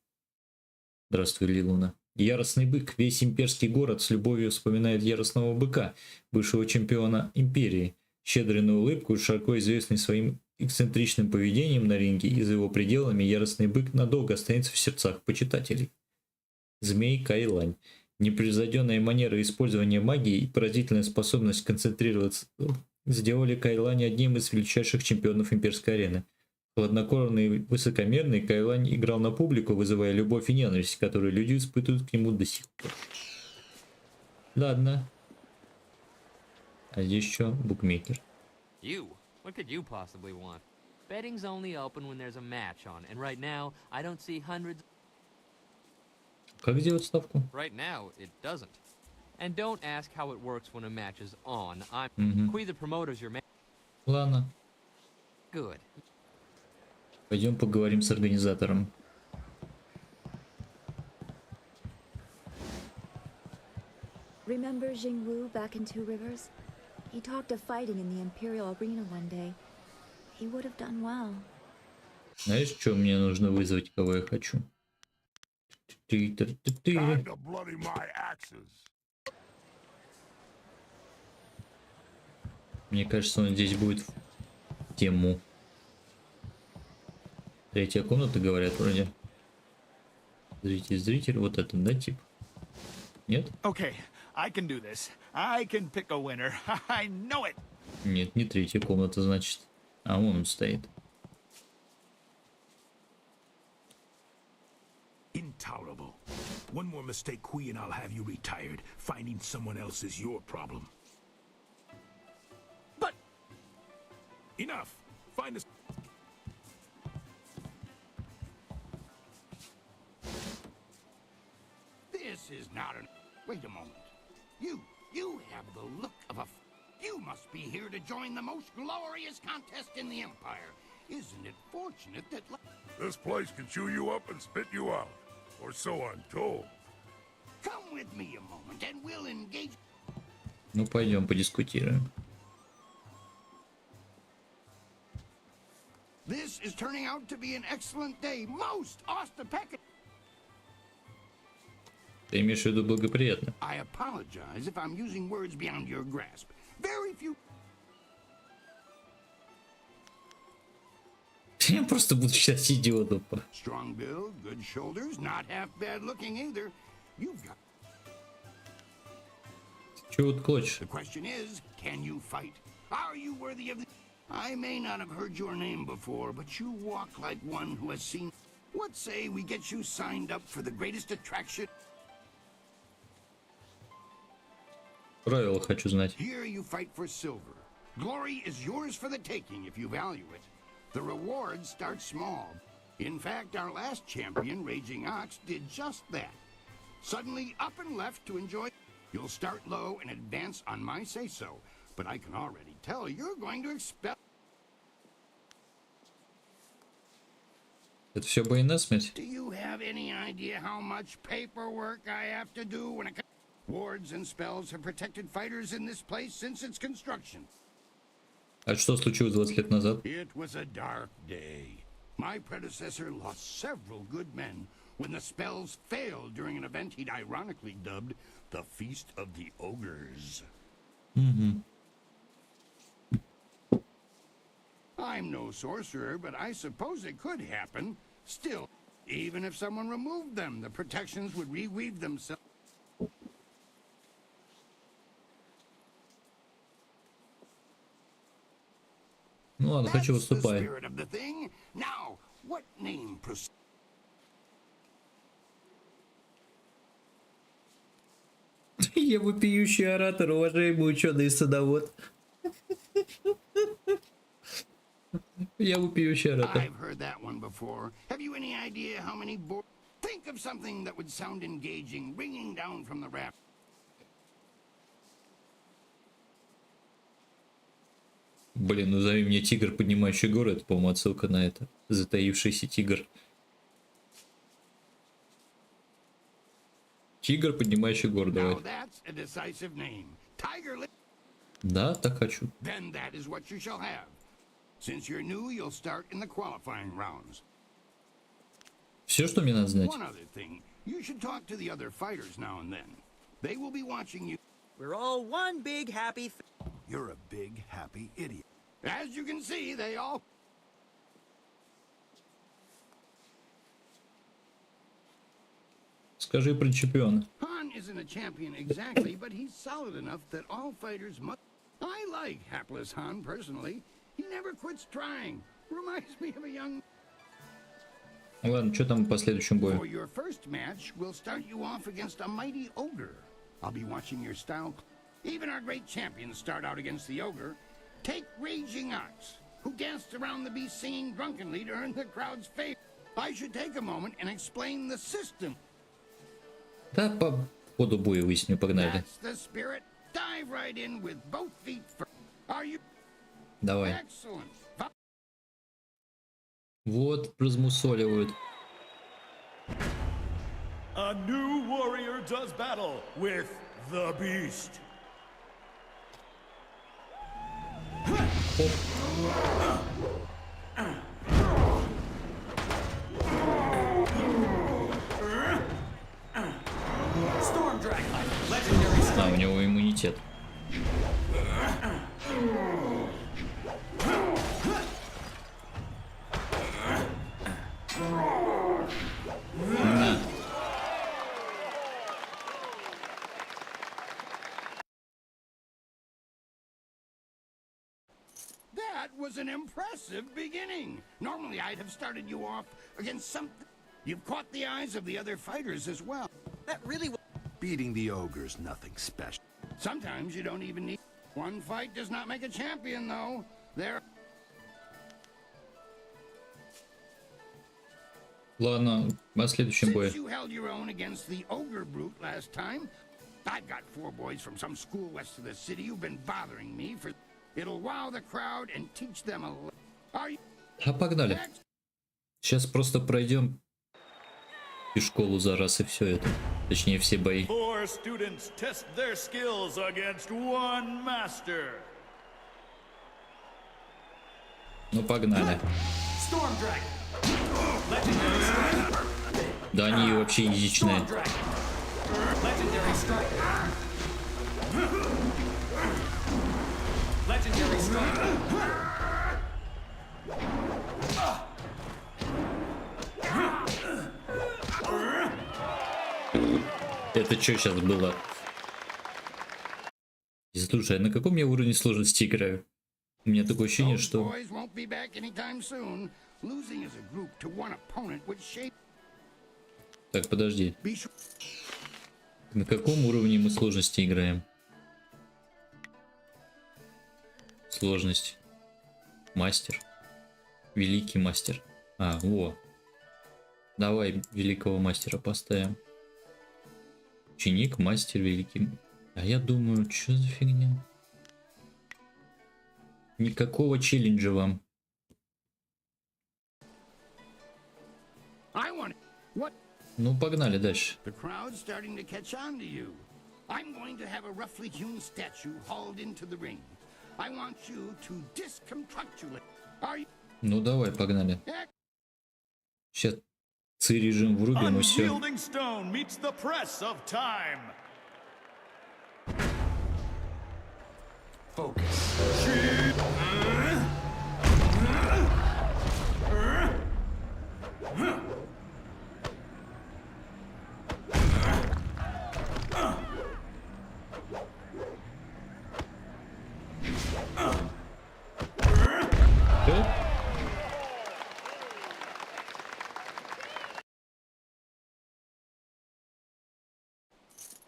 A: Здравствуй, Лилуна. Яростный бык. Весь имперский город с любовью вспоминает яростного быка, бывшего чемпиона империи. Щедрый на улыбку, широко известный своим эксцентричным поведением на ринге и за его пределами, яростный бык надолго останется в сердцах почитателей. Змей Кайлань. Непревзойденная манера использования магии и поразительная способность концентрироваться сделали Кайлань одним из величайших чемпионов имперской арены. Хладнокровный и высокомерный, Кайлань играл на публику, вызывая любовь и ненависть, которую люди испытывают к нему до сих пор. Ладно. А здесь что? Букмекер.
B: What could you possibly want? Betting's only open when there's a match on, and right now I don't see hundreds.
A: Как сделать ставку?
B: Right now it doesn't. And don't ask how it works when a match is on. I'm Kui, the promoter's your man.
A: Ладно.
B: Good.
A: Пойдем поговорим с организатором.
F: Remember Jingwu back in Two Rivers? He talked of fighting in the Imperial Arena one day. He would have done well.
A: Знаешь, что мне нужно вызвать, кого я хочу? Мне кажется, он здесь будет в тему. Третья комната, говорят, вроде. Зритель, вот это, да, тип? Нет?
U: Okay, I can do this. I can pick a winner. I know it.
A: Нет, не третья комната, значит. А вон он стоит.
T: Intolerable. One more mistake, Kui, and I'll have you retired. Finding someone else is your problem.
U: But...
T: Enough. Find us...
K: This is not an... Wait a moment. You have the look of a... You must be here to join the most glorious contest in the Empire. Isn't it fortunate that...
G: This place can chew you up and spit you out. Or so I'm told.
K: Come with me a moment and we'll engage...
A: Ну, пойдем подискутируем.
K: This is turning out to be an excellent day. Most Ostapeck...
A: Ты имеешь в виду благоприятно?
K: I apologize if I'm using words beyond your grasp. Very few...
A: Я просто буду сейчас идиотом.
K: Strong build, good shoulders, not half bad looking either. You've got...
A: Чего ты клочешь?
K: The question is, can you fight? Are you worthy of the... I may not have heard your name before, but you walk like one who has seen... What say we get you signed up for the greatest attraction?
A: Правила хочу знать.
K: Here you fight for silver. Glory is yours for the taking if you value it. The rewards start small. In fact, our last champion, Raging Ox, did just that. Suddenly up and left to enjoy. You'll start low and advance on my say-so. But I can already tell you're going to expel...
A: Это все бои насмерть?
K: Do you have any idea how much paperwork I have to do when it comes... Wards and spells have protected fighters in this place since its construction.
A: А что случилось 20 лет назад?
K: It was a dark day. My predecessor lost several good men when the spells failed during an event he'd ironically dubbed the Feast of the Ogres. I'm no sorcerer, but I suppose it could happen. Still, even if someone removed them, the protections would reweave themselves.
A: Ну ладно, хочу
K: That's the
A: выступать.
K: spirit of the thing. Now, what name proceeds?
A: Я вопиющий оратор, уважаемый ученый и садовод. Я вопиющий оратор.
K: I've heard that one before. Have you any idea how many boards? Think of something that would sound engaging, ringing down from the raft.
A: Блин, назови мне тигр, поднимающий горы. Это, по-моему, отсылка на это. Затаившийся тигр. Тигр, поднимающий горы, давай. Да, так хочу.
K: Then that is what you shall have. Since you're new, you'll start in the qualifying rounds.
A: Все, что мне надо знать.
K: One other thing, you should talk to the other fighters now and then. They will be watching you.
R: We're all one big happy
G: You're a big, happy idiot.
K: As you can see, they all...
A: Скажи про чемпиона.
K: Han isn't a champion exactly, but he's solid enough that all fighters must... I like hapless Han personally. He never quits trying. Reminds me of a young...
A: Ладно, что там по следующему
K: For
A: бою?
K: your first match, we'll start you off against a mighty ogre. I'll be watching your style. Even our great champions start out against the ogre. Take Raging Ox, who danced around the beast singing drunkenly to earn the crowd's favor. I should take a moment and explain the system.
A: Да, по ходу боя выясню, погнали.
K: That's the spirit. Dive right in with both feet first. Are you...
A: Давай.
K: Excellent.
A: Вот, размусоливают.
C: A new warrior does battle with the beast.
R: Storm Dragon, legendary strike.
A: А, у него иммунитет.
K: That was an impressive beginning. Normally I'd have started you off against something. You've caught the eyes of the other fighters as well.
R: That really was...
G: Beating the ogre's nothing special.
K: Sometimes you don't even need... One fight does not make a champion, though. There...
A: Ладно, на следующем бою.
K: Since you held your own against the ogre brute last time, I've got 4 boys from some school west of the city who've been bothering me for... It'll wow the crowd and teach them a... Are you...
A: А погнали. Сейчас просто пройдем и школу за раз и все это. Точнее, все бои.
C: 4 students test their skills against 1 master.
A: Ну, погнали.
R: Storm Dragon, legendary strike.
A: Да они вообще язычные.
R: Storm Dragon, legendary strike. Legendary strike.
A: Это что сейчас было? Слушай, а на каком я уровне сложности играю? У меня такое ощущение, что...
K: Boys won't be back anytime soon. Losing as a group to one opponent would shape...
A: Так, подожди.
K: Be sure...
A: На каком уровне мы сложности играем? Сложность. Мастер. Великий мастер. А, во. Давай великого мастера поставим. Ученик, мастер, великий. А я думаю, что за фигня? Никакого челленджа вам. Ну, погнали дальше.
K: The crowd's starting to catch on to you. I'm going to have a roughly hewn statue hauled into the ring. I want you to disconstructulate. Are you...
A: Ну, давай, погнали. Сейчас C-режим врубим и все.
C: Unyielding stone meets the press of time.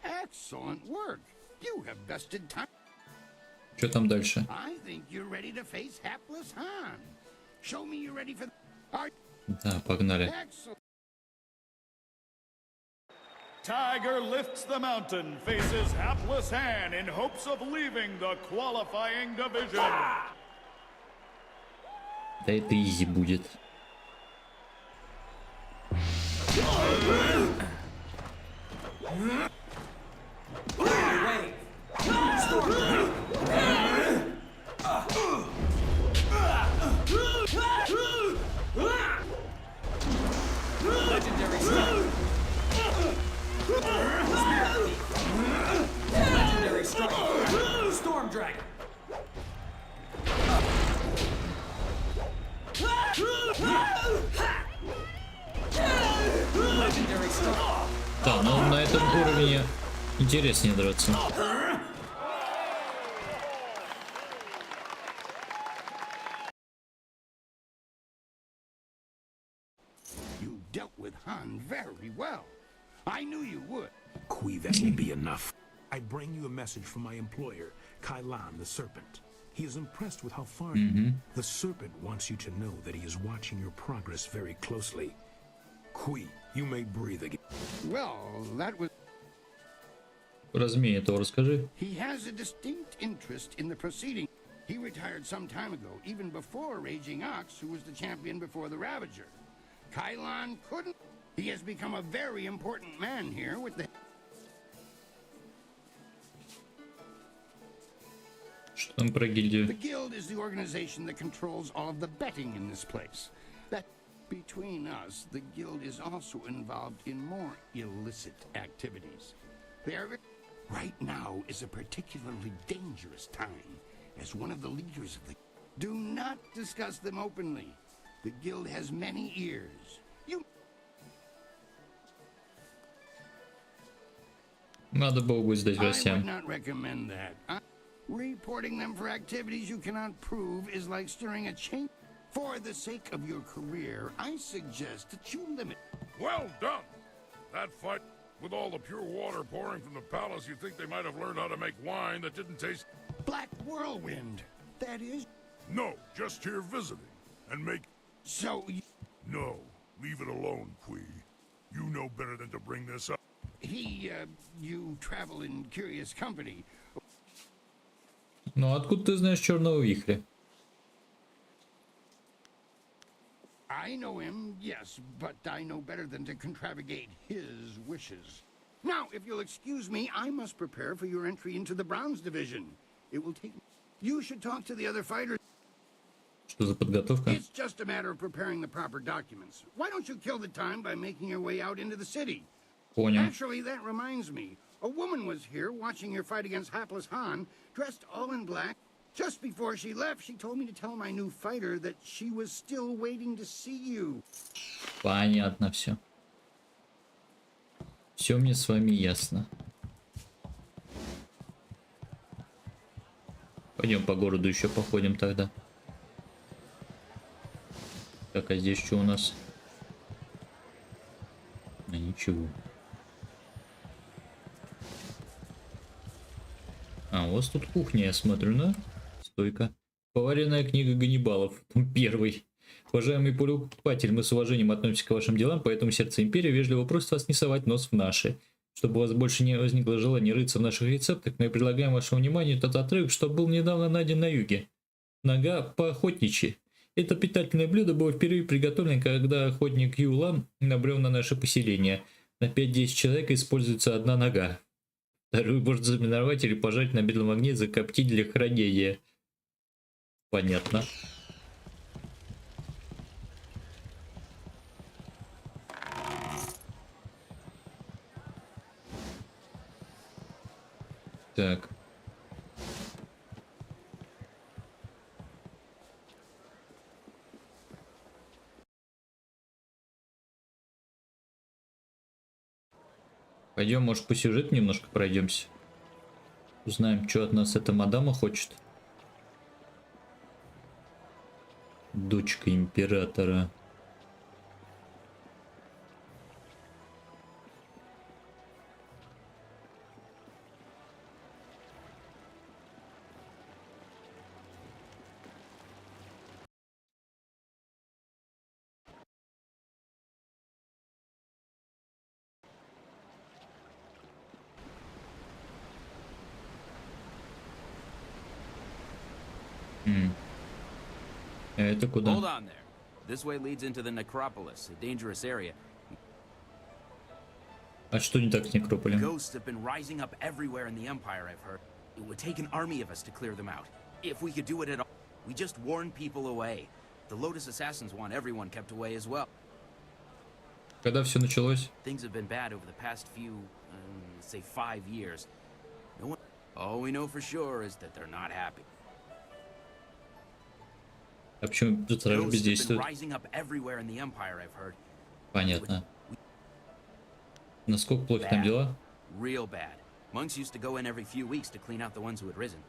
K: Excellent work. You have bested time.
A: Что там дальше?
K: I think you're ready to face hapless Han. Show me you're ready for...
A: Да, погнали.
K: Excellent.
C: Tiger lifts the mountain, faces hapless Han in hopes of leaving the qualifying division.
A: Да это изи будет.
R: Legendary strike. Legendary strike. Storm dragon. Legendary strike.
A: Да, но на этом уровне интереснее драться.
K: You dealt with Han very well. I knew you would.
T: Kui, that won't be enough. I bring you a message from my employer, Kailan the Serpent. He is impressed with how far... The Serpent wants you to know that he is watching your progress very closely. Kui, you may breathe again.
K: Well, that was...
A: Размей этого расскажи.
K: He has a distinct interest in the proceeding. He retired some time ago, even before Raging Ox, who was the champion before the Ravager. Kailan couldn't... He has become a very important man here with the...
A: Что там про гильдию?
K: The guild is the organization that controls all of the betting in this place. That between us, the guild is also involved in more illicit activities. They are... Right now is a particularly dangerous time. As one of the leaders of the... Do not discuss them openly. The guild has many ears. You...
A: Надо Богу сдать
K: I
A: Россиям.
K: would not recommend that. Reporting them for activities you cannot prove is like stirring a chain. For the sake of your career, I suggest that you limit...
G: Well done! That fight, with all the pure water pouring from the palace, you'd think they might have learned how to make wine that didn't taste...
K: Black Whirlwind, that is...
G: No, just here visiting. And make...
K: So...
G: No, leave it alone, Kui. You know better than to bring this up.
K: You travel in curious company.
A: Ну откуда ты знаешь Черного Вихря?
K: I know him, yes, but I know better than to contravigate his wishes. Now, if you'll excuse me, I must prepare for your entry into the Bronze Division. It will take... You should talk to the other fighters.
A: Что за подготовка?
K: It's just a matter of preparing the proper documents. Why don't you kill the time by making your way out into the city?
A: Понял.
K: Actually, that reminds me. A woman was here watching your fight against hapless Han, dressed all in black. Just before she left, she told me to tell my new fighter that she was still waiting to see you.
A: Понятно все. Все мне с вами ясно. Пойдем по городу еще походим тогда. Так, а здесь что у нас? А ничего. А, у вас тут кухня, я смотрю, да? Стойка. Поваренная книга Ганнибалов. Первый. Уважаемый покупатель, мы с уважением относимся к вашим делам, поэтому сердце империи вежливо просит вас не совать нос в наши. Чтобы у вас больше не возникло желания рыться в наших рецептах, мы предлагаем вашему вниманию тот отрывок, что был недавно найден на юге. Нога по-охотничьи. Это питательное блюдо было впервые приготовлено, когда охотник Юлан набрел на наше поселение. На 5-10 человек используется одна нога. Вторую можно замариновать или пожарить на медленном огне и закоптить для хранения. Понятно. Так. Пойдем, может, по сюжету немножко пройдемся. Узнаем, что от нас эта мадама хочет. Дочка императора. Это куда?
D: Hold on there. This way leads into the necropolis, a dangerous area.
A: А что не так с некрополем?
D: Ghosts have been rising up everywhere in the Empire, I've heard. It would take an army of us to clear them out. If we could do it at all, we just warn people away. The Lotus Assassins want everyone kept away as well.
A: Когда все началось?
D: Things have been bad over the past few, say 5 years. No one... All we know for sure is that they're not happy.
A: А почему тут сразу бездействует? Понятно. Насколько плохи там дела?
D: Real bad. Monks used to go in every few weeks to clean out the ones who had risen.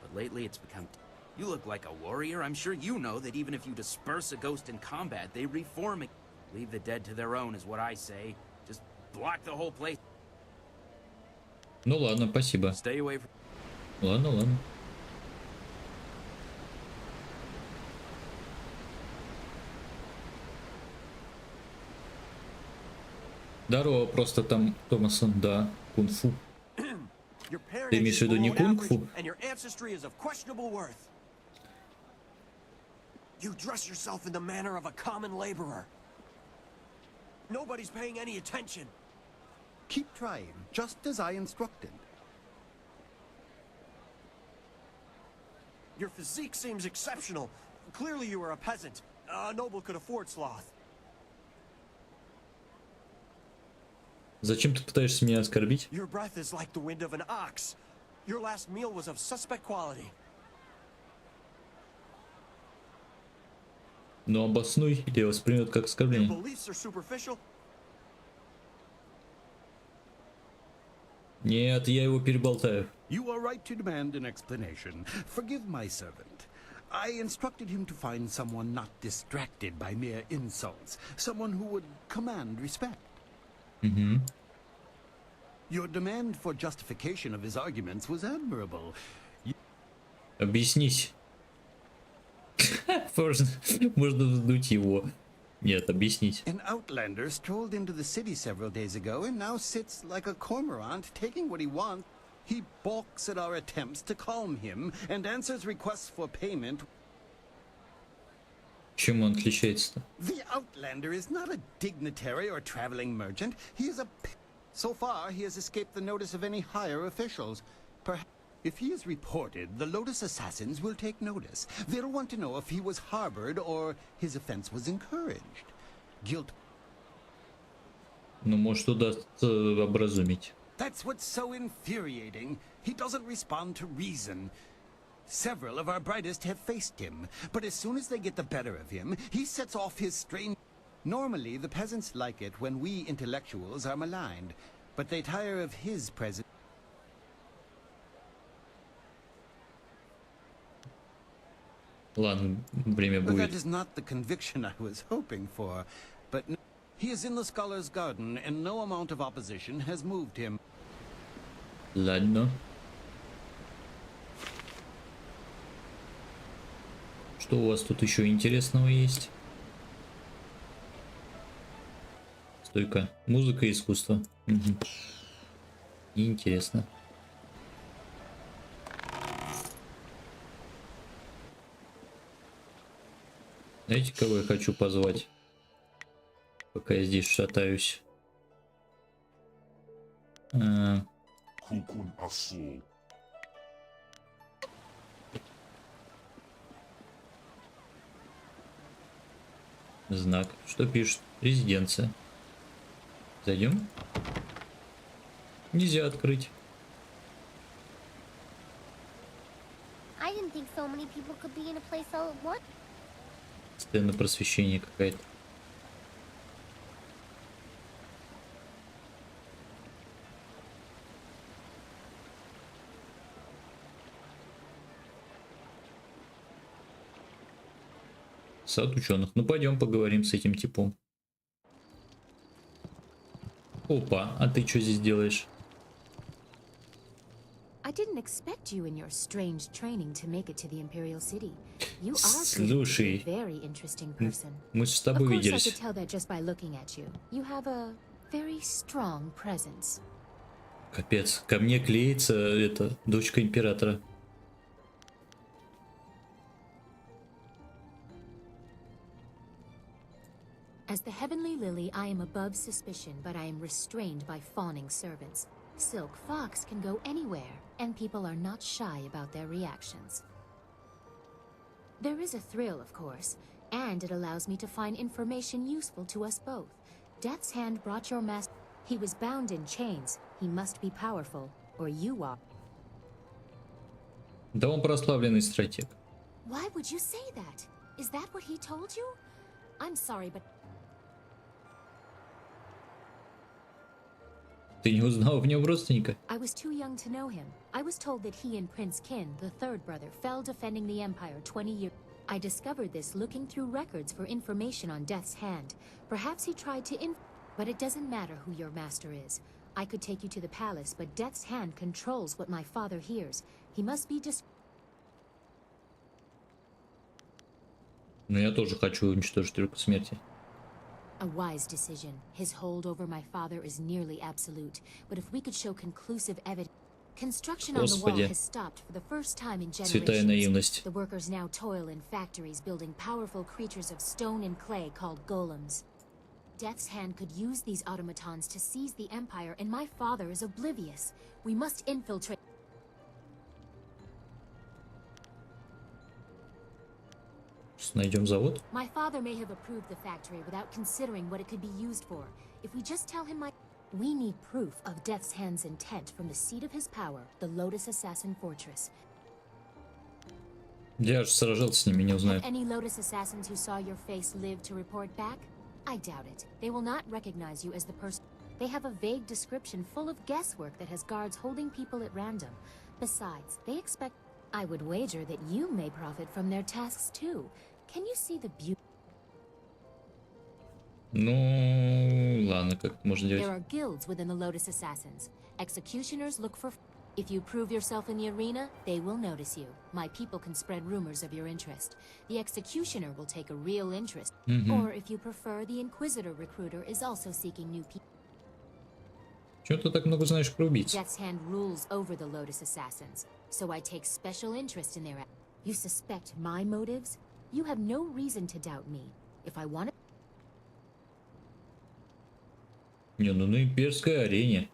D: But lately it's become... You look like a warrior. I'm sure you know that even if you disperse a ghost in combat, they reform it. Leave the dead to their own is what I say. Just block the whole place.
A: Ну ладно, спасибо.
D: Stay away from...
A: Ладно, ладно. Здорово, просто там Томасон, да, кунг-фу. Ты имеешь в виду не кунг-фу?
V: You dress yourself in the manner of a common laborer. Nobody's paying any attention.
K: Keep trying, just as I instructed.
V: Your physique seems exceptional. Clearly you are a peasant. A noble could afford sloth.
A: Зачем ты пытаешься меня оскорбить?
V: Your breath is like the wind of an ox. Your last meal was of suspect quality.
A: Но обоснуй, или воспримет как оскорбление.
V: Your beliefs are superficial.
A: Нет, я его переболтаю.
K: You are right to demand an explanation. Forgive my servant. I instructed him to find someone not distracted by mere insults. Someone who would command respect.
A: Mm-hmm.
K: Your demand for justification of his arguments was admirable.
A: Объяснись. Можно вздуть его. Нет, объяснить.
K: An outlander strolled into the city several days ago and now sits like a cormorant, taking what he wants. He balks at our attempts to calm him and answers requests for payment.
A: Чем он отличается-то?
K: The outlander is not a dignitary or traveling merchant. He is a... So far, he has escaped the notice of any higher officials. Perhaps if he is reported, the Lotus Assassins will take notice. They'll want to know if he was harbored or his offense was encouraged. Guilt...
A: Ну, может, удастся образумить.
K: That's what's so infuriating. He doesn't respond to reason. Several of our brightest have faced him, but as soon as they get the better of him, he sets off his strange... Normally, the peasants like it when we intellectuals are maligned, but they tire of his presence.
A: Ладно, время будет.
K: That is not the conviction I was hoping for, but he is in the Scholar's Garden, and no amount of opposition has moved him.
A: Ладно. Что у вас тут еще интересного есть? Стойка. Музыка и искусство. Угу. Интересно. Знаете, кого я хочу позвать? Пока я здесь шатаюсь. Знак. Что пишет? Резиденция. Зайдем? Нельзя открыть.
H: I didn't think so many people could be in a place all at once.
A: Сцена просвещения какая-то. Сад ученых. Ну пойдем поговорим с этим типом. Опа, а ты что здесь делаешь?
I: I didn't expect you in your strange training to make it to the Imperial City. You are
A: Слушай,
I: a very interesting person.
A: мы с тобой виделись.
I: Of course, I could tell that just by looking at you. You have a very strong presence.
A: Капец, ко мне клеится эта дочка императора.
I: As the Heavenly Lily, I am above suspicion, but I am restrained by fawning servants. Silk Fox can go anywhere, and people are not shy about their reactions. There is a thrill, of course, and it allows me to find information useful to us both. Death's Hand brought your master. He was bound in chains. He must be powerful, or you are.
A: Да он прославленный стратег.
I: Why would you say that? Is that what he told you? I'm sorry, but...
A: Ты не узнал в нем родственника?
I: I was too young to know him. I was told that he and Prince Kin, the third brother, fell defending the Empire 20 years. I discovered this looking through records for information on Death's Hand. Perhaps he tried to but it doesn't matter who your master is. I could take you to the palace, but Death's Hand controls what my father hears. He must be
A: Но я тоже хочу уничтожить руку смерти.
I: A wise decision. His hold over my father is nearly absolute. But if we could show conclusive evidence... Construction on the wall has stopped for the first time in
A: Святая
I: generations.
A: наивность.
I: The workers now toil in factories building powerful creatures of stone and clay called golems. Death's Hand could use these automatons to seize the Empire, and my father is oblivious. We must infiltrate...
A: Найдем завод.
I: My father may have approved the factory without considering what it could be used for. If we just tell him we need proof of Death's Hand's intent from the seat of his power, the Lotus Assassin Fortress.
A: Я же сражался с ними, не узнаю.
I: Any Lotus Assassins who saw your face live to report back? I doubt it. They will not recognize you as the person. They have a vague description full of guesswork that has guards holding people at random. Besides, they expect... I would wager that you may profit from their tasks too. Can you see the beauty?
A: Ну, ладно, как это можно
I: There
A: делать?
I: are guilds within the Lotus Assassins. Executioners look for... If you prove yourself in the arena, they will notice you. My people can spread rumors of your interest. The Executioner will take a real interest. Or if you prefer, the Inquisitor Recruiter is also seeking new people.
A: Чего ты так много знаешь про убийц?
I: Death's Hand rules over the Lotus Assassins, so I take special interest in their... You suspect my motives? You have no reason to doubt me. If I want to...
A: Не, ну на имперской арене.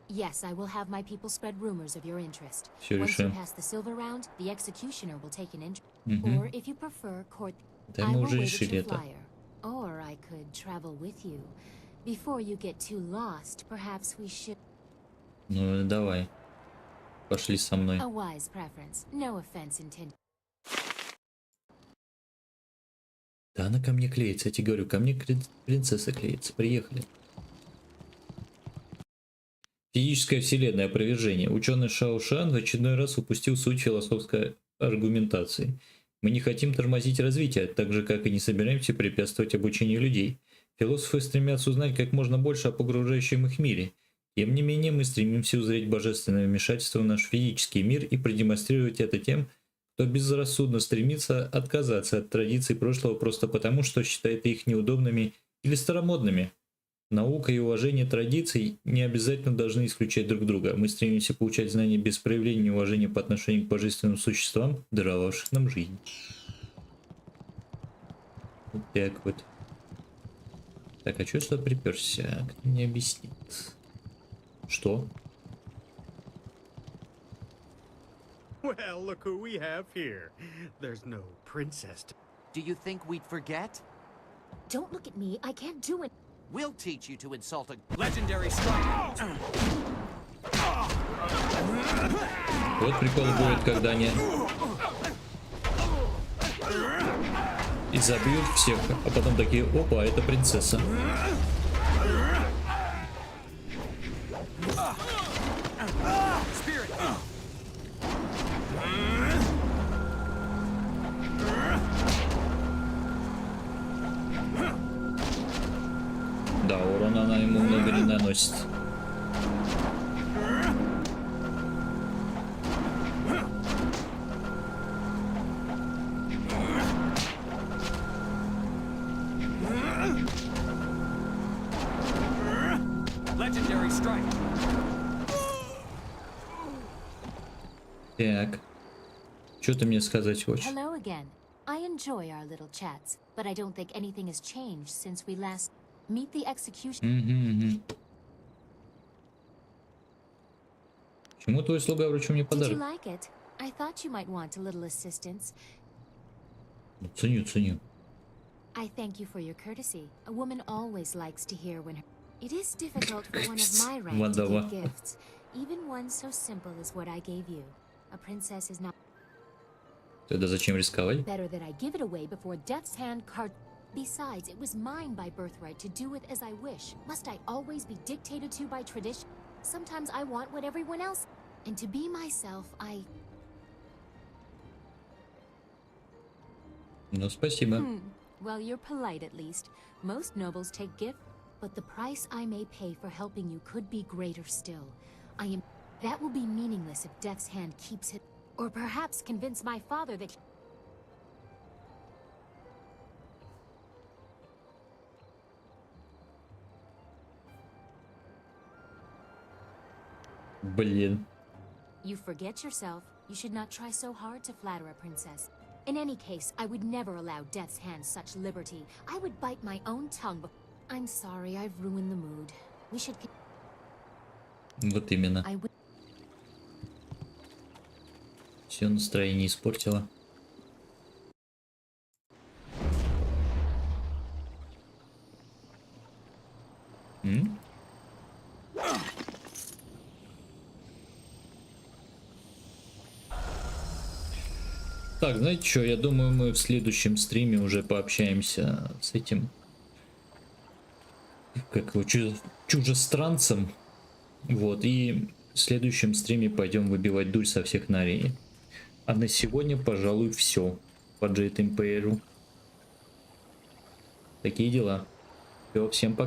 I: Yes, I will have my people spread rumors of your interest.
A: Всё
I: Once you
A: решим.
I: pass the silver round, the Executioner will take an interest.
A: Мгм.
I: Or, if you prefer, court...
A: Да
I: I
A: мы
I: will
A: уже
I: wait at
A: решили
I: your
A: это.
I: flyer. Or I could travel with you. Before you get too lost, perhaps we should...
A: Ну давай. Пошли со мной.
I: A wise preference. No offense intended.
A: Да она ко мне клеится, я тебе говорю, ко мне принцесса клеится. Приехали. Физическая вселенная. Опровержение. Ученый Шао Шан в очередной раз упустил суть философской аргументации. Мы не хотим тормозить развитие, так же, как и не собираемся препятствовать обучению людей. Философы стремятся узнать как можно больше о погружающем их мире. Тем не менее, мы стремимся узреть божественное вмешательство в наш физический мир и продемонстрировать это тем, кто безрассудно стремится отказаться от традиций прошлого просто потому, что считает их неудобными или старомодными. Наука и уважение традиций не обязательно должны исключать друг друга. Мы стремимся получать знания без проявления уважения по отношению к божественным существам, даровавших нам жизнь. Вот так вот. Так, а что сюда приперся? Кто мне объяснит? Что?
N: Well, look who we have here. There's no princess.
O: Do you think we'd forget?
I: Don't look at me. I can't do it.
O: We'll teach you to insult a
V: legendary strike.
A: Вот прикол будет, когда они и забьют всех, а потом такие: опа, это принцесса. Да, урона она ему много не наносит.
V: Legendary strike.
A: Так. Что ты мне сказать хочешь?
I: Hello again. I enjoy our little chats, but I don't think anything has changed since we last meet the execution.
A: Почему твой слуга вручил мне
I: Did you
A: подарок?
I: like it? I thought you might want a little assistance.
A: Ценю, ценю.
I: I thank you for your courtesy. A woman always likes to hear when her... It is difficult for one of my rank to give gifts, even one so simple as what I gave you. A princess is not...
A: Тогда зачем рисковать?
I: Better that I give it away before death's hand card... Besides, it was mine by birthright to do with as I wish. Must I always be dictated to by tradition? Sometimes I want what everyone else... And to be myself, I...
A: Ну, спасибо.
I: Well, you're polite at least. Most nobles take gift, but the price I may pay for helping you could be greater still. I am... That will be meaningless if Death's hand keeps it. Or perhaps convince my father that...
A: Блин.
I: You forget yourself. You should not try so hard to flatter a princess. In any case, I would never allow Death's hand such liberty. I would bite my own tongue before... I'm sorry, I've ruined the mood. We should...
A: Вот именно.
I: I would...
A: Все настроение испортило. Так, знаете что, я думаю, мы в следующем стриме уже пообщаемся с этим, как его, чужестранцем. Вот, и в следующем стриме пойдем выбивать дурь со всех на арене. А на сегодня, пожалуй, все по Jade Empire. Такие дела. Все, всем пока.